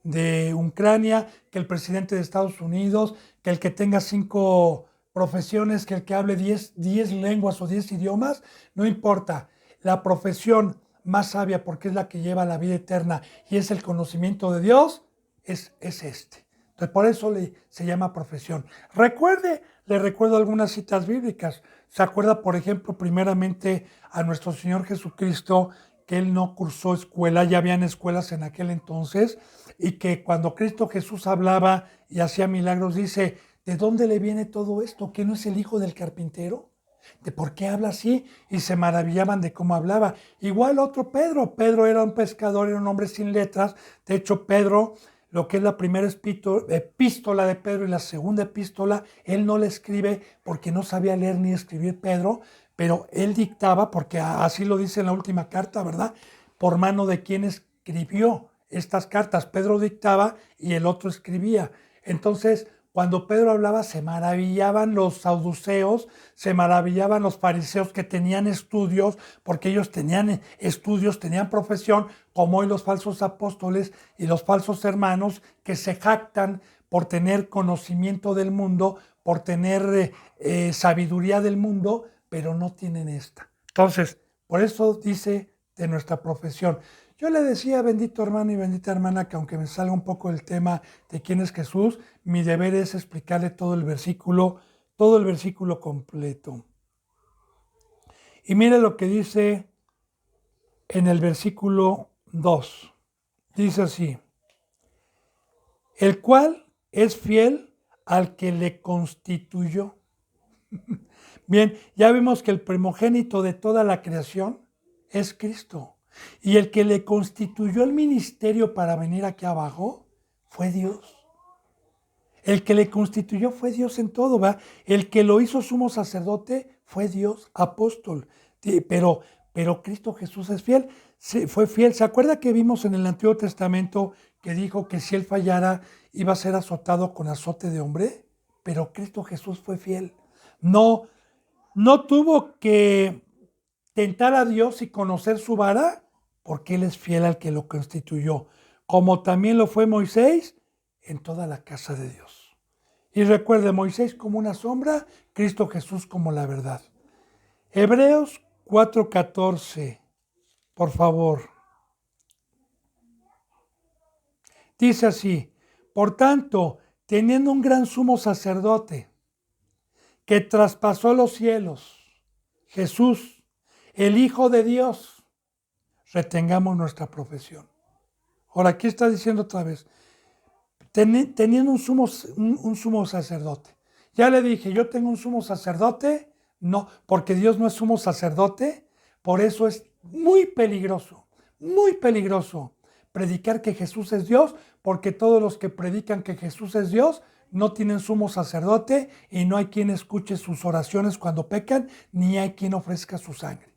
de Ucrania, que el presidente de Estados Unidos, que el que tenga 5 profesiones, que el que hable 10 lenguas o 10 idiomas, no importa. La profesión más sabia, porque es la que lleva a la vida eterna y es el conocimiento de Dios, es este. Entonces, por eso se llama profesión. Le recuerdo algunas citas bíblicas. Se acuerda, por ejemplo, primeramente a nuestro Señor Jesucristo, que Él no cursó escuela, ya habían escuelas en aquel entonces, y que cuando Cristo Jesús hablaba y hacía milagros, dice, ¿de dónde le viene todo esto? ¿Que no es el hijo del carpintero? ¿De por qué habla así? Y se maravillaban de cómo hablaba. Igual otro Pedro. Pedro era un pescador, era un hombre sin letras. De hecho, Pedro, lo que es la primera epístola de Pedro y la segunda epístola, él no la escribe porque no sabía leer ni escribir Pedro, pero él dictaba, porque así lo dice en la última carta, ¿verdad? Por mano de quien escribió estas cartas. Pedro dictaba y el otro escribía. Entonces, cuando Pedro hablaba, se maravillaban los saduceos, se maravillaban los fariseos que tenían estudios, porque ellos tenían estudios, tenían profesión, como hoy los falsos apóstoles y los falsos hermanos que se jactan por tener conocimiento del mundo, por tener sabiduría del mundo, pero no tienen esta. Entonces, por eso dice de nuestra profesión. Yo le decía, bendito hermano y bendita hermana, que aunque me salga un poco el tema de quién es Jesús, mi deber es explicarle todo el versículo completo. Y mire lo que dice en el versículo 2. Dice así, el cual es fiel al que le constituyó. Bien, ya vimos que el primogénito de toda la creación es Cristo. Y el que le constituyó el ministerio para venir aquí abajo fue Dios. El que le constituyó fue Dios en todo, ¿va? El que lo hizo sumo sacerdote fue Dios, apóstol. Pero Cristo Jesús es fiel, fue fiel. ¿Se acuerda que vimos en el Antiguo Testamento que dijo que si él fallara iba a ser azotado con azote de hombre? Pero Cristo Jesús fue fiel. No tuvo que tentar a Dios y conocer su vara, porque Él es fiel al que lo constituyó, como también lo fue Moisés en toda la casa de Dios. Y recuerde, Moisés como una sombra, Cristo Jesús como la verdad. Hebreos 4:14, por favor. Dice así, por tanto, teniendo un gran sumo sacerdote que traspasó los cielos, Jesús, el Hijo de Dios, retengamos nuestra profesión. Ahora, aquí está diciendo otra vez, teniendo un sumo sacerdote. Ya le dije, yo tengo un sumo sacerdote, no, porque Dios no es sumo sacerdote, por eso es muy peligroso predicar que Jesús es Dios, porque todos los que predican que Jesús es Dios no tienen sumo sacerdote y no hay quien escuche sus oraciones cuando pecan, ni hay quien ofrezca su sangre.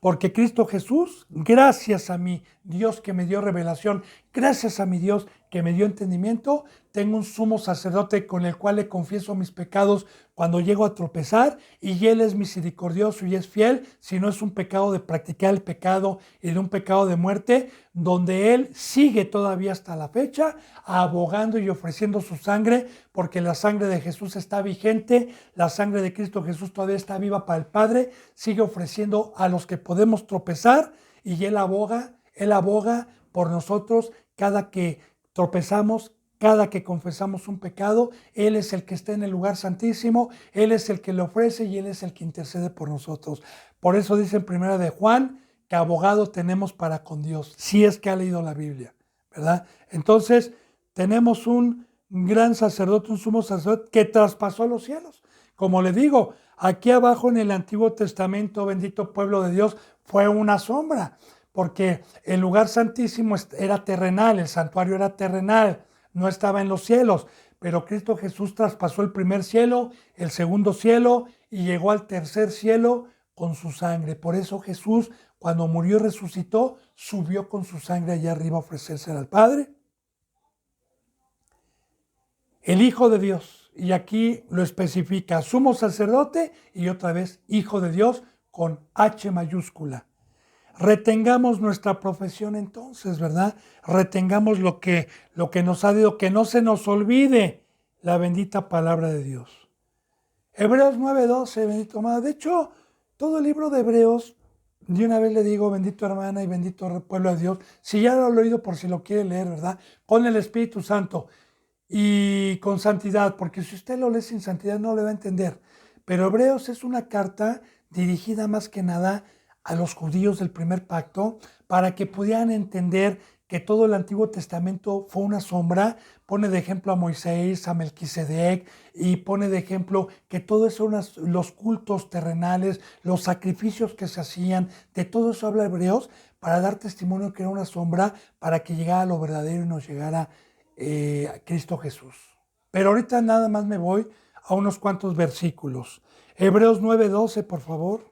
Porque Cristo Jesús, gracias a mi Dios que me dio revelación, gracias a mi Dios que me dio entendimiento, tengo un sumo sacerdote con el cual le confieso mis pecados cuando llego a tropezar, y Él es misericordioso y es fiel, si no es un pecado de practicar el pecado y de un pecado de muerte, donde Él sigue todavía hasta la fecha, abogando y ofreciendo su sangre, porque la sangre de Jesús está vigente, la sangre de Cristo Jesús todavía está viva para el Padre, sigue ofreciendo a los que podemos tropezar, y Él aboga por nosotros cada que tropezamos, cada que confesamos un pecado. Él es el que está en el lugar santísimo, Él es el que le ofrece y Él es el que intercede por nosotros. Por eso dice en primera de Juan que abogado tenemos para con Dios, si es que ha leído la Biblia, ¿verdad? Entonces tenemos un gran sacerdote, un sumo sacerdote que traspasó los cielos. Como le digo, aquí abajo en el Antiguo Testamento, bendito pueblo de Dios, fue una sombra, porque el lugar santísimo era terrenal, el santuario era terrenal, no estaba en los cielos. pero Cristo Jesús traspasó el primer cielo, el segundo cielo y llegó al tercer cielo con su sangre. Por eso Jesús, cuando murió y resucitó, subió con su sangre allá arriba a ofrecerse al Padre. El Hijo de Dios, y aquí lo especifica, sumo sacerdote y otra vez Hijo de Dios con H mayúscula. Retengamos nuestra profesión entonces, ¿verdad? Retengamos lo que nos ha dado, que no se nos olvide la bendita palabra de Dios. Hebreos 9:12, bendito amado. De hecho, todo el libro de Hebreos, de una vez le digo, bendito hermana y bendito pueblo de Dios, si ya lo han oído por si lo quiere leer, ¿verdad? Con el Espíritu Santo y con santidad, porque si usted lo lee sin santidad no le va a entender. Pero Hebreos es una carta dirigida más que nada a los judíos del primer pacto para que pudieran entender que todo el Antiguo Testamento fue una sombra. Pone de ejemplo a Moisés, a Melquisedec, y pone de ejemplo que todo eso, los cultos terrenales, los sacrificios que se hacían, de todo eso habla Hebreos para dar testimonio que era una sombra para que llegara lo verdadero y nos llegara a Cristo Jesús. Pero ahorita nada más me voy a unos cuantos versículos. Hebreos 9:12, por favor.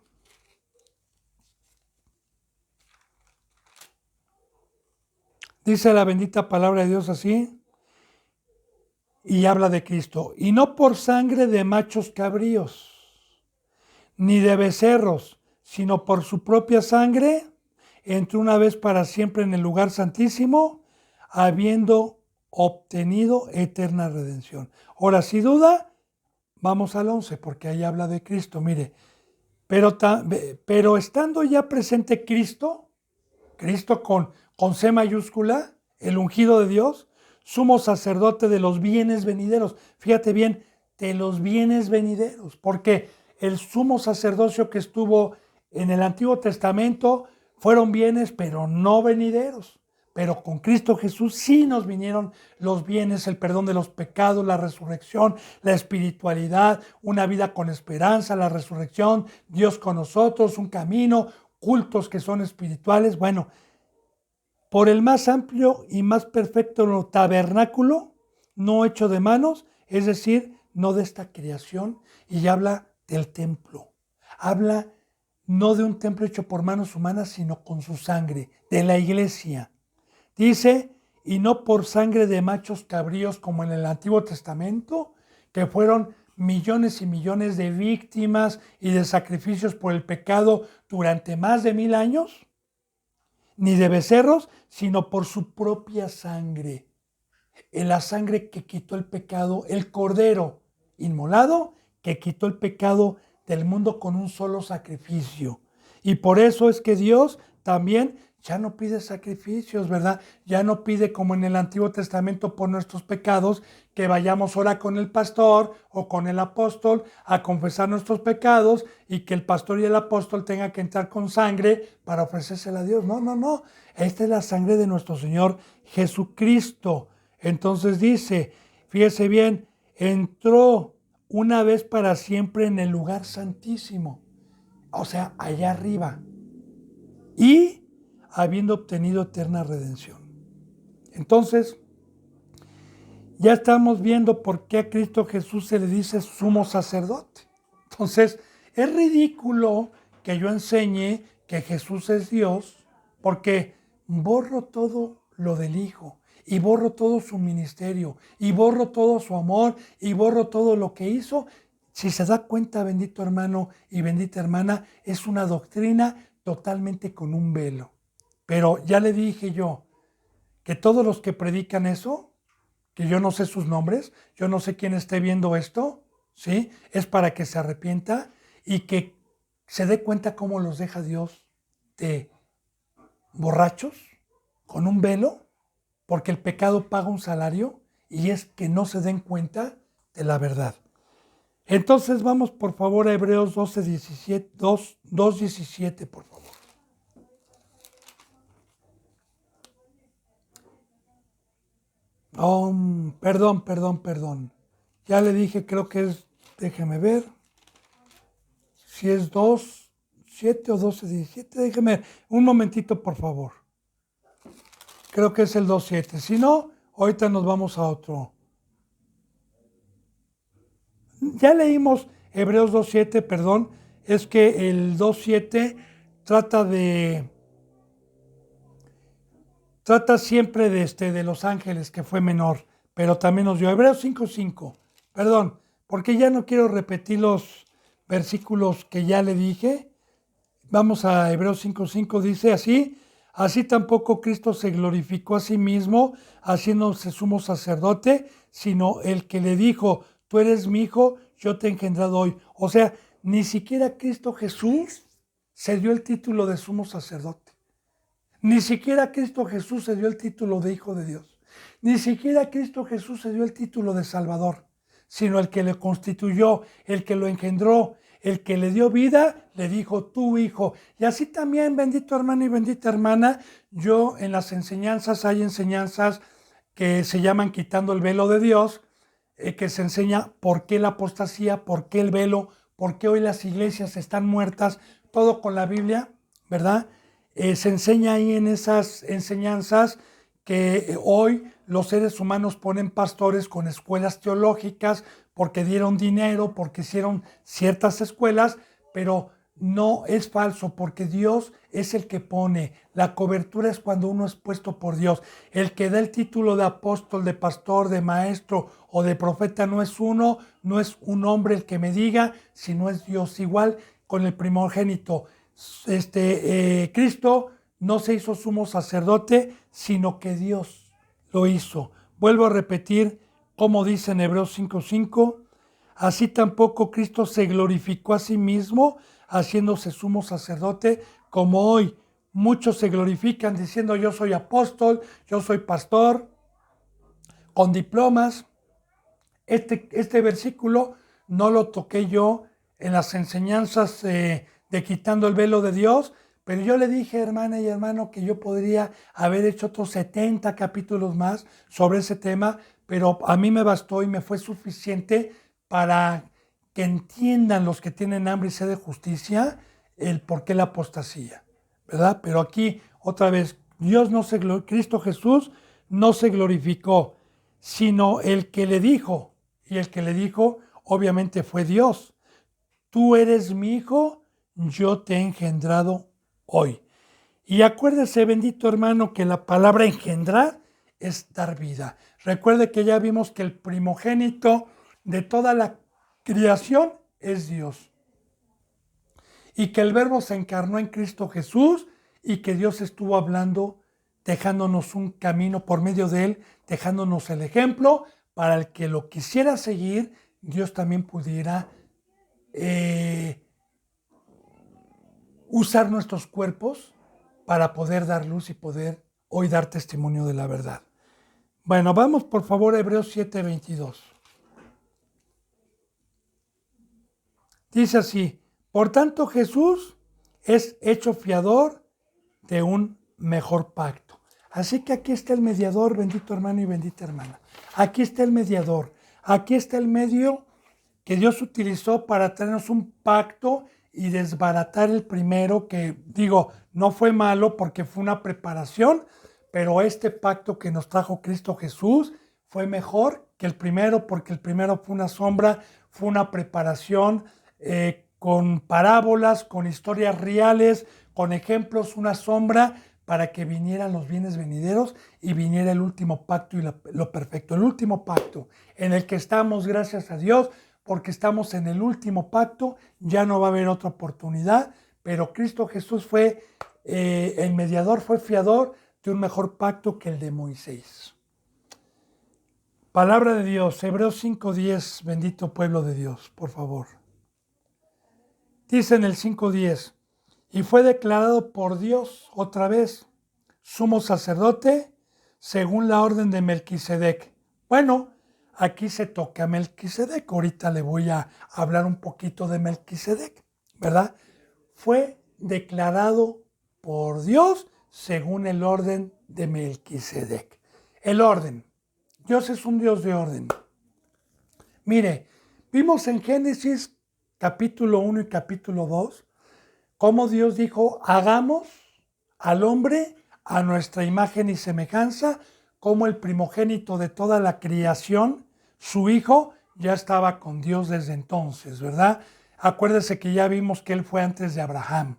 Dice la bendita palabra de Dios así, y habla de Cristo. Y no por sangre de machos cabríos, ni de becerros, sino por su propia sangre, entró una vez para siempre en el lugar santísimo, habiendo obtenido eterna redención. Ahora, si duda, vamos al 11, porque ahí habla de Cristo. Mire, pero estando ya presente Cristo con C mayúscula, el ungido de Dios, sumo sacerdote de los bienes venideros. Fíjate bien, de los bienes venideros, porque el sumo sacerdocio que estuvo en el Antiguo Testamento fueron bienes, pero no venideros. Pero con Cristo Jesús sí nos vinieron los bienes, el perdón de los pecados, la resurrección, la espiritualidad, una vida con esperanza, la resurrección, Dios con nosotros, un camino, cultos que son espirituales. Bueno, por el más amplio y más perfecto tabernáculo, no hecho de manos, es decir, no de esta creación, y habla del templo. Habla no de un templo hecho por manos humanas, sino con su sangre, de la iglesia. Dice, y no por sangre de machos cabríos como en el Antiguo Testamento, que fueron millones y millones de víctimas y de sacrificios por el pecado durante más de 1000 años, ni de becerros, sino por su propia sangre. En la sangre que quitó el pecado, el cordero inmolado que quitó el pecado del mundo con un solo sacrificio. Y por eso es que Dios también ya no pide sacrificios, ¿verdad? Ya no pide como en el Antiguo Testamento por nuestros pecados, que vayamos ahora con el pastor o con el apóstol a confesar nuestros pecados y que el pastor y el apóstol tengan que entrar con sangre para ofrecérsela a Dios. No, no, no. Esta es la sangre de nuestro Señor Jesucristo. Entonces dice, fíjese bien, entró una vez para siempre en el lugar santísimo, o sea, allá arriba, y habiendo obtenido eterna redención. Entonces, ya estamos viendo por qué a Cristo Jesús se le dice sumo sacerdote. Entonces, es ridículo que yo enseñe que Jesús es Dios, porque borro todo lo del Hijo, y borro todo su ministerio, y borro todo su amor, y borro todo lo que hizo. Si se da cuenta, bendito hermano y bendita hermana, es una doctrina totalmente con un velo. Pero ya le dije yo que todos los que predican eso, que yo no sé sus nombres, yo no sé quién esté viendo esto, ¿sí? Es para que se arrepienta y que se dé cuenta cómo los deja Dios de borrachos, con un velo, porque el pecado paga un salario y es que no se den cuenta de la verdad. Entonces vamos por favor a Hebreos 2:17, por favor. Oh, perdón. Ya le dije, creo que es, déjeme ver, si es 2:7 o 12:17, déjeme ver, un momentito por favor. Creo que es el 2:7, si no, ahorita nos vamos a otro. Ya leímos Hebreos 2.7, perdón, es que el 2.7 trata siempre de los ángeles, que fue menor, pero también nos dio Hebreos 5.5, perdón, porque ya no quiero repetir los versículos que ya le dije. Vamos a Hebreos 5.5, dice así tampoco Cristo se glorificó a sí mismo, haciéndose sumo sacerdote, sino el que le dijo, tú eres mi hijo, yo te he engendrado hoy. O sea, ni siquiera Cristo Jesús se dio el título de sumo sacerdote. Ni siquiera Cristo Jesús se dio el título de Hijo de Dios. Ni siquiera Cristo Jesús se dio el título de Salvador, sino el que le constituyó, el que lo engendró, el que le dio vida, le dijo, tu hijo. Y así también, bendito hermano y bendita hermana, yo en las enseñanzas, hay enseñanzas que se llaman quitando el velo de Dios, que se enseña por qué la apostasía, por qué el velo, por qué hoy las iglesias están muertas, todo con la Biblia, ¿verdad? Se enseña ahí en esas enseñanzas que hoy los seres humanos ponen pastores con escuelas teológicas porque dieron dinero, porque hicieron ciertas escuelas, pero no es falso, porque Dios es el que pone. La cobertura es cuando uno es puesto por Dios. El que da el título de apóstol, de pastor, de maestro o de profeta no es uno, no es un hombre el que me diga, sino es Dios. Igual con el primogénito. Cristo no se hizo sumo sacerdote, sino que Dios lo hizo. Vuelvo a repetir, como dice en Hebreos 5.5, así tampoco Cristo se glorificó a sí mismo, haciéndose sumo sacerdote, como hoy muchos se glorifican diciendo yo soy apóstol, yo soy pastor, con diplomas. Este versículo no lo toqué yo en las enseñanzas de quitando el velo de Dios, pero yo le dije, hermana y hermano, que yo podría haber hecho otros 70 capítulos más sobre ese tema, pero a mí me bastó y me fue suficiente para que entiendan los que tienen hambre y sed de justicia el por qué la apostasía, ¿verdad? Pero aquí, otra vez, Cristo Jesús no se glorificó, sino el que le dijo, y el que le dijo obviamente fue Dios. Tú eres mi hijo, yo te he engendrado hoy. Y acuérdese, bendito hermano, que la palabra engendrar es dar vida. Recuerde que ya vimos que el primogénito de toda la creación es Dios. Y que el Verbo se encarnó en Cristo Jesús y que Dios estuvo hablando, dejándonos un camino por medio de él, dejándonos el ejemplo para el que lo quisiera seguir, Dios también pudiera usar nuestros cuerpos para poder dar luz y poder hoy dar testimonio de la verdad. Bueno, vamos por favor a Hebreos 7:22. Dice así, por tanto Jesús es hecho fiador de un mejor pacto. Así que aquí está el mediador, bendito hermano y bendita hermana. Aquí está el mediador. Aquí está el medio que Dios utilizó para traernos un pacto y desbaratar el primero, que digo, no fue malo porque fue una preparación, pero este pacto que nos trajo Cristo Jesús fue mejor que el primero, porque el primero fue una sombra, fue una preparación con parábolas, con historias reales, con ejemplos, una sombra para que vinieran los bienes venideros y viniera el último pacto y lo perfecto. El último pacto en el que estamos, gracias a Dios, porque estamos en el último pacto, ya no va a haber otra oportunidad, pero Cristo Jesús fue el mediador, fue fiador de un mejor pacto que el de Moisés. Palabra de Dios, Hebreos 5:10, bendito pueblo de Dios, por favor. Dice en el 5:10, y fue declarado por Dios otra vez sumo sacerdote según la orden de Melquisedec. Bueno, aquí se toca a Melquisedec. Ahorita le voy a hablar un poquito de Melquisedec, ¿verdad? Fue declarado por Dios según el orden de Melquisedec. El orden. Dios es un Dios de orden. Mire, vimos en Génesis capítulo 1 y capítulo 2 cómo Dios dijo, hagamos al hombre a nuestra imagen y semejanza, como el primogénito de toda la creación, su hijo, ya estaba con Dios desde entonces, ¿verdad? Acuérdese que ya vimos que él fue antes de Abraham,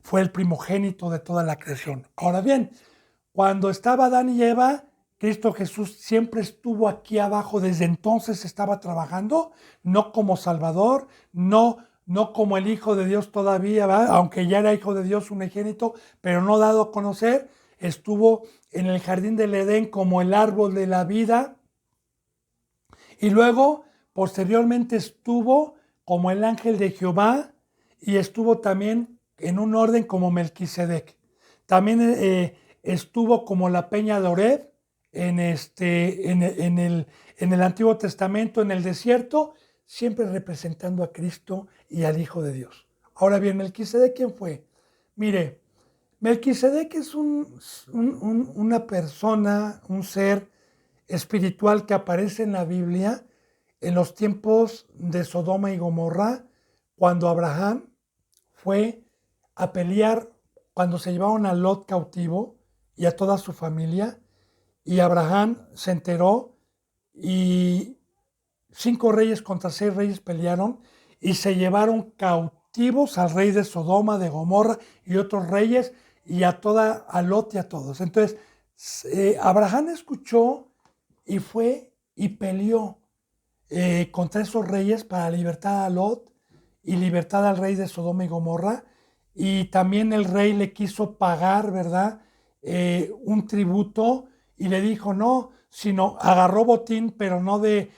fue el primogénito de toda la creación. Ahora bien, cuando estaba Adán y Eva, Cristo Jesús siempre estuvo aquí abajo, desde entonces estaba trabajando, no como Salvador, no como el Hijo de Dios todavía, ¿verdad? Aunque ya era Hijo de Dios, unigénito, pero no dado a conocer, estuvo en el jardín del Edén como el árbol de la vida y luego posteriormente estuvo como el ángel de Jehová y estuvo también en un orden como Melquisedec. También estuvo como la peña de Oreb en el Antiguo Testamento, en el desierto, siempre representando a Cristo y al Hijo de Dios. Ahora bien, Melquisedec, ¿quién fue? Mire, Melquisedec es una persona, un ser espiritual que aparece en la Biblia en los tiempos de Sodoma y Gomorra, cuando Abraham fue a pelear, cuando se llevaron a Lot cautivo y a toda su familia, y Abraham se enteró y 5 reyes contra 6 reyes pelearon y se llevaron cautivos al rey de Sodoma, de Gomorra y otros reyes y a Lot y a todos. Entonces, Abraham escuchó y fue y peleó contra esos reyes para libertar a Lot y libertad al rey de Sodoma y Gomorra. Y también el rey le quiso pagar, ¿verdad? Un tributo y le dijo no, sino agarró botín, pero no de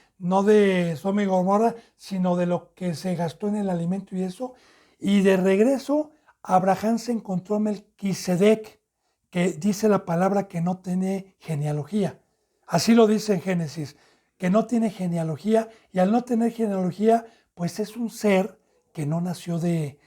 Sodoma y Gomorra, sino de lo que se gastó en el alimento y eso. Y de regreso, Abraham se encontró a Melquisedec, que dice la palabra que no tiene genealogía. Así lo dice en Génesis, que no tiene genealogía, y al no tener genealogía, pues es un ser que no nació de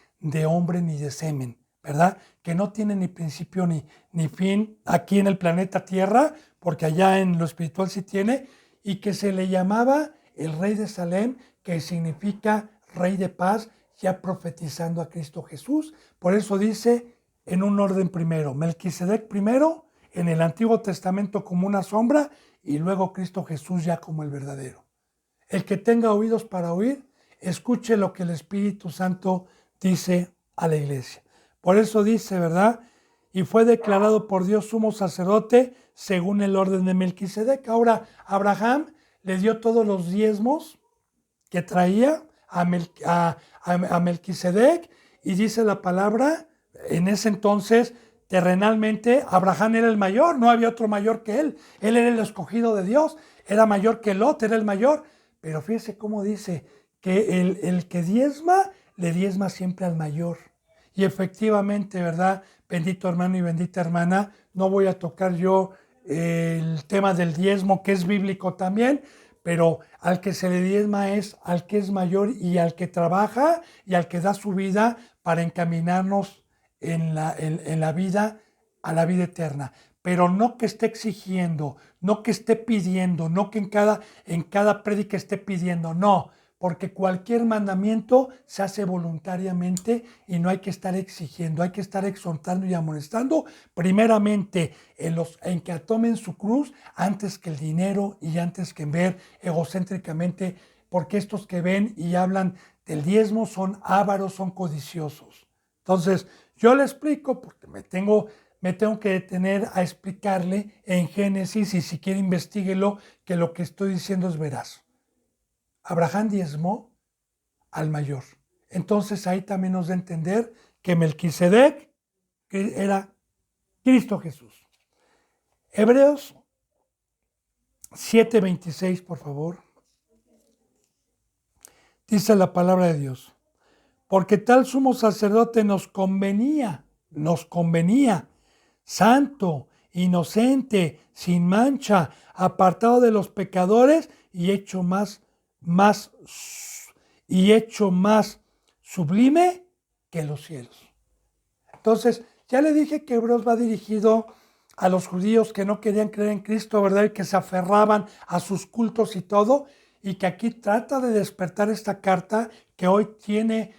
hombre ni de semen, ¿verdad? Que no tiene ni principio ni fin aquí en el planeta Tierra, porque allá en lo espiritual sí tiene, y que se le llamaba el rey de Salem, que significa rey de paz, ya profetizando a Cristo Jesús. Por eso dice en un orden primero, Melquisedec primero, en el Antiguo Testamento como una sombra, y luego Cristo Jesús ya como el verdadero. El que tenga oídos para oír, escuche lo que el Espíritu Santo dice a la iglesia. Por eso dice, ¿verdad? Y fue declarado por Dios sumo sacerdote según el orden de Melquisedec. Ahora, Abraham le dio todos los diezmos que traía a Melquisedec, y dice la palabra, en ese entonces, terrenalmente, Abraham era el mayor, no había otro mayor que él. Él era el escogido de Dios, era mayor que Lot, era el mayor. Pero fíjese cómo dice que el que diezma, le diezma siempre al mayor. Y efectivamente, ¿verdad? Bendito hermano y bendita hermana, no voy a tocar yo el tema del diezmo, que es bíblico también, pero al que se le diezma es al que es mayor y al que trabaja y al que da su vida para encaminarnos en la vida a la vida eterna. Pero no que esté exigiendo, no que esté pidiendo, no que en cada prédica esté pidiendo, no, porque cualquier mandamiento se hace voluntariamente y no hay que estar exigiendo, hay que estar exhortando y amonestando primeramente en que tomen su cruz antes que el dinero y antes que ver egocéntricamente, porque estos que ven y hablan del diezmo son ávaros, son codiciosos. Entonces, yo le explico porque me tengo que detener a explicarle en Génesis, y si quiere investíguelo, que lo que estoy diciendo es veraz. Abraham diezmó al mayor. Entonces ahí también nos da a entender que Melquisedec que era Cristo Jesús. Hebreos 7:26, por favor. Dice la palabra de Dios. Porque tal sumo sacerdote nos convenía, santo, inocente, sin mancha, apartado de los pecadores y más, más sublime que los cielos. Entonces, ya le dije que Hebreos va dirigido a los judíos que no querían creer en Cristo, ¿verdad? Y que se aferraban a sus cultos y todo, y que aquí trata de despertar esta carta que hoy tiene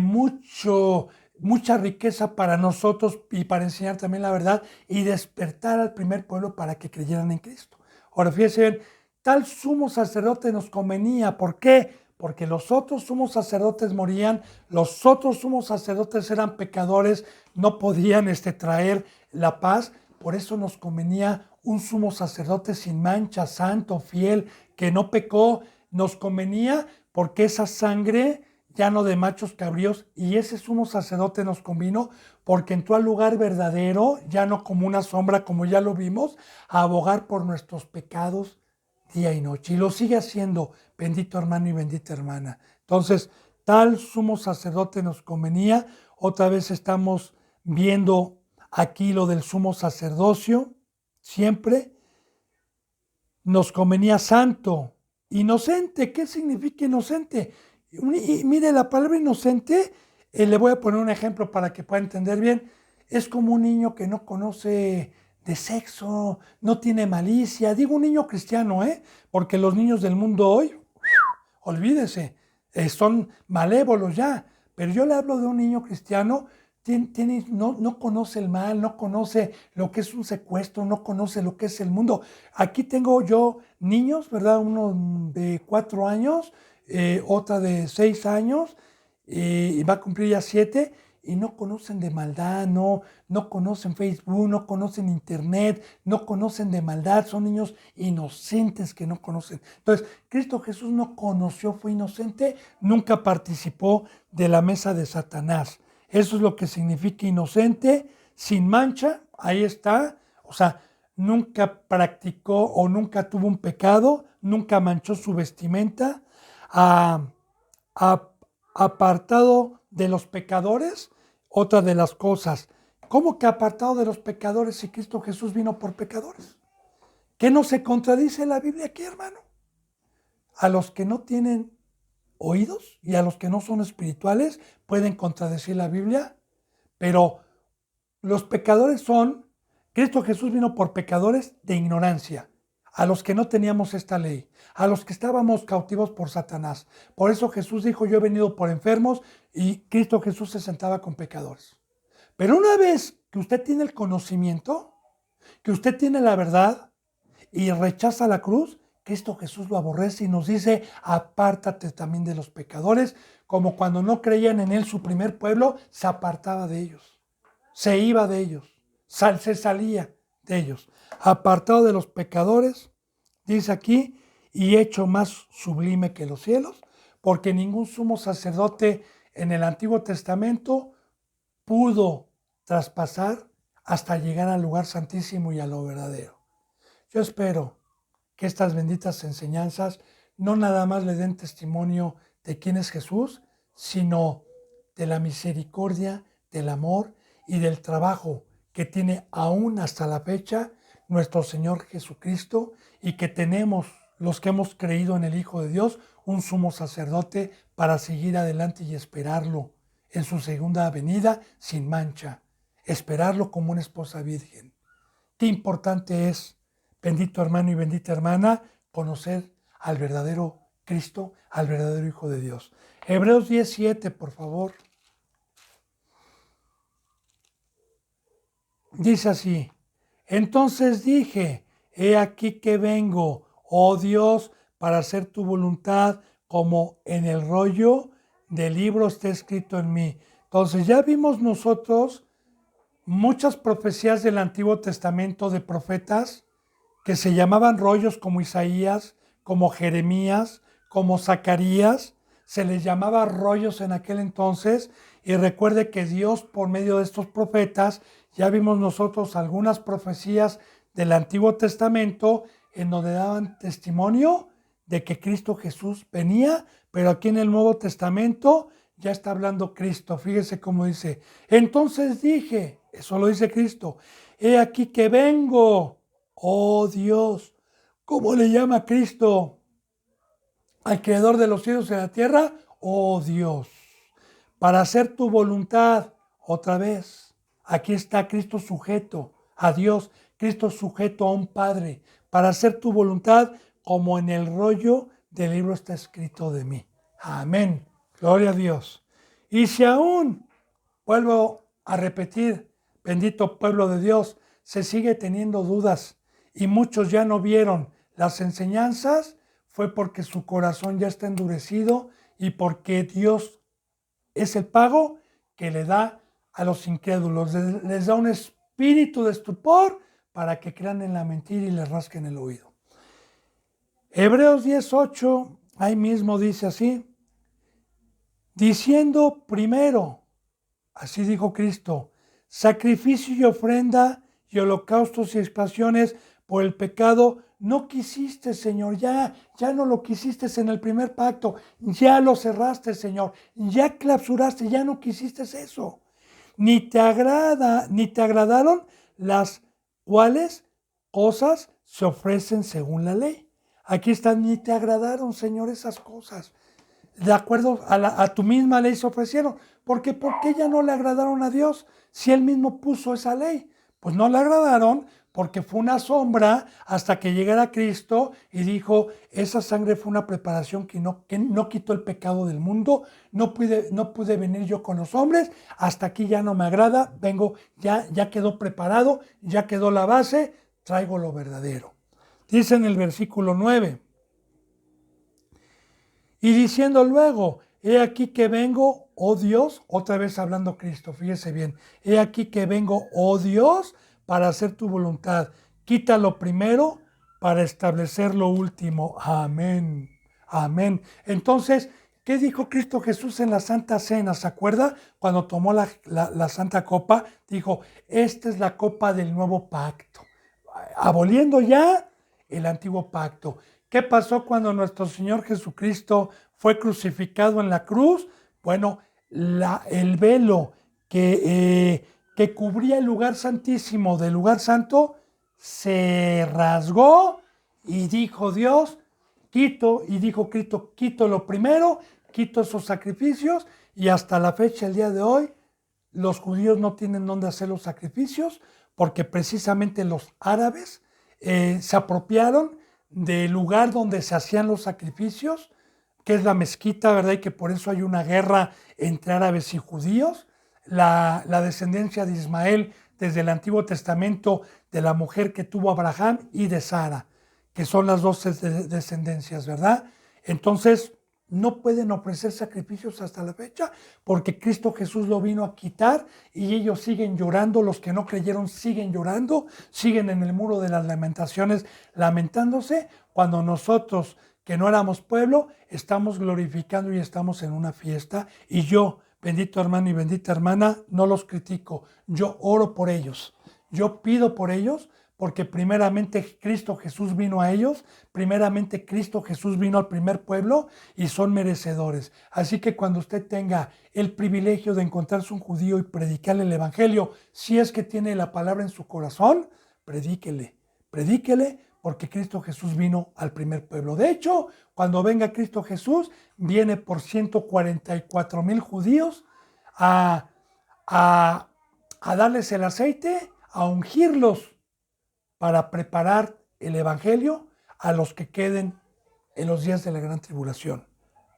mucha riqueza para nosotros y para enseñar también la verdad y despertar al primer pueblo para que creyeran en Cristo. Ahora, fíjense bien, tal sumo sacerdote nos convenía. ¿Por qué? Porque los otros sumos sacerdotes morían, los otros sumos sacerdotes eran pecadores, no podían traer la paz. Por eso nos convenía un sumo sacerdote sin mancha, santo, fiel, que no pecó. Nos convenía porque esa sangre ya no de machos cabríos, y ese sumo sacerdote nos convino porque entró al lugar verdadero, ya no como una sombra, como ya lo vimos, a abogar por nuestros pecados día y noche. Y lo sigue haciendo, bendito hermano y bendita hermana. Entonces, tal sumo sacerdote nos convenía. Otra vez estamos viendo aquí lo del sumo sacerdocio. Siempre nos convenía santo, inocente. ¿Qué significa inocente? Y mire, la palabra inocente, le voy a poner un ejemplo para que pueda entender bien. Es como un niño que no conoce de sexo, no tiene malicia. Digo un niño cristiano, porque los niños del mundo hoy, olvídese, son malévolos ya. Pero yo le hablo de un niño cristiano, no conoce el mal, no conoce lo que es un secuestro, no conoce lo que es el mundo. Aquí tengo yo niños, ¿verdad? Uno de 4 años, otra de 6 años, y va a cumplir ya 7, y no conocen de maldad, no conocen Facebook, no conocen Internet, no conocen de maldad, son niños inocentes que no conocen. Entonces, Cristo Jesús no conoció, fue inocente, nunca participó de la mesa de Satanás. Eso es lo que significa inocente, sin mancha, ahí está. O sea, nunca practicó o nunca tuvo un pecado, nunca manchó su vestimenta, a, apartado de los pecadores. Otra de las cosas, ¿cómo que apartado de los pecadores si Cristo Jesús vino por pecadores? ¿Qué no se contradice la Biblia aquí, hermano? A los que no tienen oídos y a los que no son espirituales pueden contradecir la Biblia, pero los pecadores son, Cristo Jesús vino por pecadores de ignorancia, a los que no teníamos esta ley, a los que estábamos cautivos por Satanás. Por eso Jesús dijo, yo he venido por enfermos, y Cristo Jesús se sentaba con pecadores. Pero una vez que usted tiene el conocimiento, que usted tiene la verdad y rechaza la cruz, Cristo Jesús lo aborrece y nos dice, apártate también de los pecadores, como cuando no creían en él su primer pueblo, se apartaba de ellos, se iba de ellos, se salía de ellos. Apartado de los pecadores, dice aquí, y hecho más sublime que los cielos, porque ningún sumo sacerdote en el Antiguo Testamento pudo traspasar hasta llegar al lugar santísimo y a lo verdadero. Yo espero que estas benditas enseñanzas no nada más le den testimonio de quién es Jesús, sino de la misericordia, del amor y del trabajo que tiene aún hasta la fecha nuestro Señor Jesucristo, y que tenemos los que hemos creído en el Hijo de Dios un sumo sacerdote para seguir adelante y esperarlo en su segunda venida sin mancha, esperarlo como una esposa virgen. Qué importante es, bendito hermano y bendita hermana, conocer al verdadero Cristo, al verdadero Hijo de Dios. Hebreos 10:7, por favor. Dice así, entonces dije, he aquí que vengo, oh Dios, para hacer tu voluntad, como en el rollo del libro está escrito en mí. Entonces ya vimos nosotros muchas profecías del Antiguo Testamento de profetas que se llamaban rollos, como Isaías, como Jeremías, como Zacarías. Se les llamaba rollos en aquel entonces, y recuerde que Dios, por medio de estos profetas, ya vimos nosotros algunas profecías del Antiguo Testamento en donde daban testimonio de que Cristo Jesús venía, pero aquí en el Nuevo Testamento ya está hablando Cristo. Fíjese cómo dice, entonces dije, eso lo dice Cristo, he aquí que vengo, oh Dios. ¿Cómo le llama Cristo al creador de los cielos y de la tierra? Oh Dios, para hacer tu voluntad. Otra vez, aquí está Cristo sujeto a Dios, Cristo sujeto a un Padre, para hacer tu voluntad, como en el rollo del libro está escrito de mí. Amén. Gloria a Dios. Y si aún, vuelvo a repetir, bendito pueblo de Dios, se sigue teniendo dudas y muchos ya no vieron las enseñanzas, fue porque su corazón ya está endurecido y porque Dios es el pago que le da a los incrédulos. Les da un espíritu de estupor para que crean en la mentira y les rasquen el oído. Hebreos 10:8, ahí mismo dice así, diciendo primero, así dijo Cristo, sacrificio y ofrenda y holocaustos y expiaciones por el pecado, no quisiste, Señor, ya no lo quisiste en el primer pacto, ya lo cerraste, Señor, ya clausuraste, ya no quisiste eso. Ni te agradaron las cuales cosas se ofrecen según la ley. Aquí están, ni te agradaron, Señor, esas cosas. De acuerdo a tu misma ley se ofrecieron. ¿Por qué ya no le agradaron a Dios si Él mismo puso esa ley? Pues no le agradaron porque fue una sombra hasta que llegara Cristo y dijo, esa sangre fue una preparación que no quitó el pecado del mundo, no pude venir yo con los hombres, hasta aquí ya no me agrada, vengo, ya quedó preparado, ya quedó la base, traigo lo verdadero. Dice en el versículo 9, y diciendo luego, he aquí que vengo, oh Dios, otra vez hablando Cristo, fíjese bien, he aquí que vengo, oh Dios, para hacer tu voluntad. Quita lo primero para establecer lo último. Amén. Amén. Entonces, ¿qué dijo Cristo Jesús en la Santa Cena? ¿Se acuerda? Cuando tomó la Santa Copa, dijo, esta es la copa del nuevo pacto. Aboliendo ya el antiguo pacto. ¿Qué pasó cuando nuestro Señor Jesucristo fue crucificado en la cruz? Bueno, el velo que cubría el lugar santísimo del lugar santo se rasgó y dijo Dios, dijo Cristo, quito lo primero, quito esos sacrificios y hasta la fecha, el día de hoy, los judíos no tienen dónde hacer los sacrificios porque precisamente los árabes se apropiaron del lugar donde se hacían los sacrificios, que es la mezquita, ¿verdad? Y que por eso hay una guerra entre árabes y judíos. La descendencia de Ismael desde el Antiguo Testamento, de la mujer que tuvo Abraham y de Sara, que son las dos descendencias, ¿verdad? Entonces, no pueden ofrecer sacrificios hasta la fecha porque Cristo Jesús lo vino a quitar y ellos siguen llorando, los que no creyeron siguen llorando, siguen en el muro de las lamentaciones lamentándose cuando nosotros que no éramos pueblo estamos glorificando y estamos en una fiesta y yo, bendito hermano y bendita hermana, no los critico, yo oro por ellos, yo pido por ellos porque primeramente Cristo Jesús vino a ellos, primeramente Cristo Jesús vino al primer pueblo y son merecedores. Así que cuando usted tenga el privilegio de encontrarse un judío y predicarle el evangelio, si es que tiene la palabra en su corazón, predíquele, porque Cristo Jesús vino al primer pueblo. De hecho, cuando venga Cristo Jesús, viene por 144,000 judíos a darles el aceite, a ungirlos, para preparar el evangelio a los que queden en los días de la gran tribulación.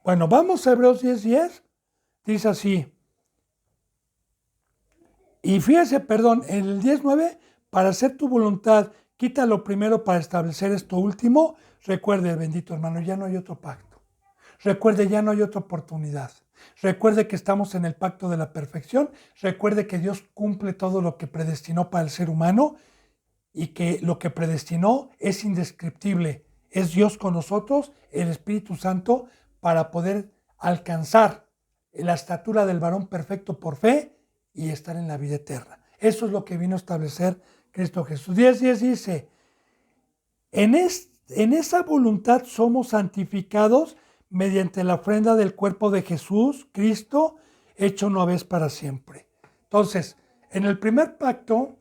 Bueno, vamos a Hebreos 10:10. Dice así. Y fíjese, en el 10:9, para hacer tu voluntad, quita lo primero para establecer esto último. Recuerde, bendito hermano, ya no hay otro pacto. Recuerde, ya no hay otra oportunidad. Recuerde que estamos en el pacto de la perfección. Recuerde que Dios cumple todo lo que predestinó para el ser humano y que lo que predestinó es indescriptible. Es Dios con nosotros, el Espíritu Santo, para poder alcanzar la estatura del varón perfecto por fe y estar en la vida eterna. Eso es lo que vino a establecer Cristo Jesús. 10:10 dice, en esa voluntad somos santificados mediante la ofrenda del cuerpo de Jesús, Cristo, hecho una vez para siempre. Entonces, en el primer pacto,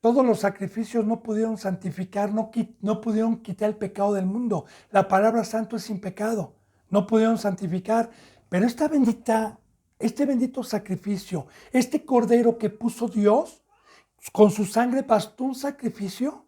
todos los sacrificios no pudieron santificar, no pudieron quitar el pecado del mundo. La palabra santo es sin pecado. No pudieron santificar. Pero este bendito sacrificio, este cordero que puso Dios, con su sangre bastó un sacrificio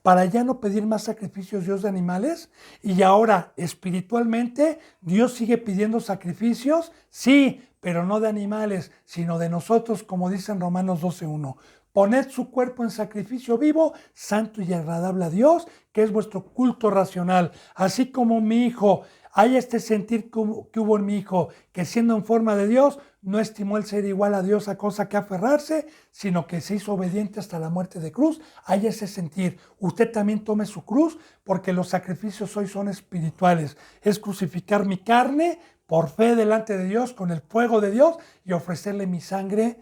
para ya no pedir más sacrificios Dios de animales. Y ahora espiritualmente Dios sigue pidiendo sacrificios, sí, pero no de animales, sino de nosotros, como dice en Romanos 12:1. poned su cuerpo en sacrificio vivo, santo y agradable a Dios, que es vuestro culto racional. Así como mi hijo, hay este sentir que hubo en mi hijo, que siendo en forma de Dios, no estimó el ser igual a Dios a cosa que aferrarse, sino que se hizo obediente hasta la muerte de cruz. Hay ese sentir. Usted también tome su cruz, porque los sacrificios hoy son espirituales. Es crucificar mi carne por fe delante de Dios, con el fuego de Dios, y ofrecerle mi sangre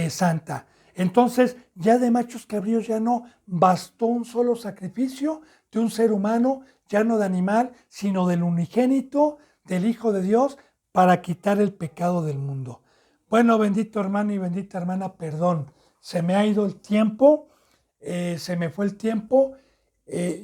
santa. Entonces, ya de machos cabríos ya no bastó un solo sacrificio de un ser humano, ya no de animal, sino del unigénito, del Hijo de Dios, para quitar el pecado del mundo. Bueno, bendito hermano y bendita hermana, perdón, se me ha ido el tiempo, se me fue el tiempo.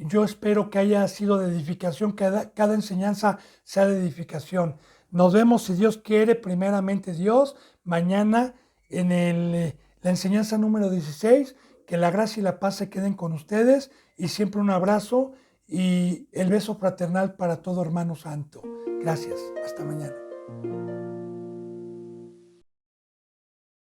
Yo espero que haya sido de edificación, que cada enseñanza sea de edificación. Nos vemos, si Dios quiere, primeramente Dios, mañana en la enseñanza número 16. Que la gracia y la paz se queden con ustedes y siempre un abrazo y el beso fraternal para todo hermano santo. Gracias, hasta mañana.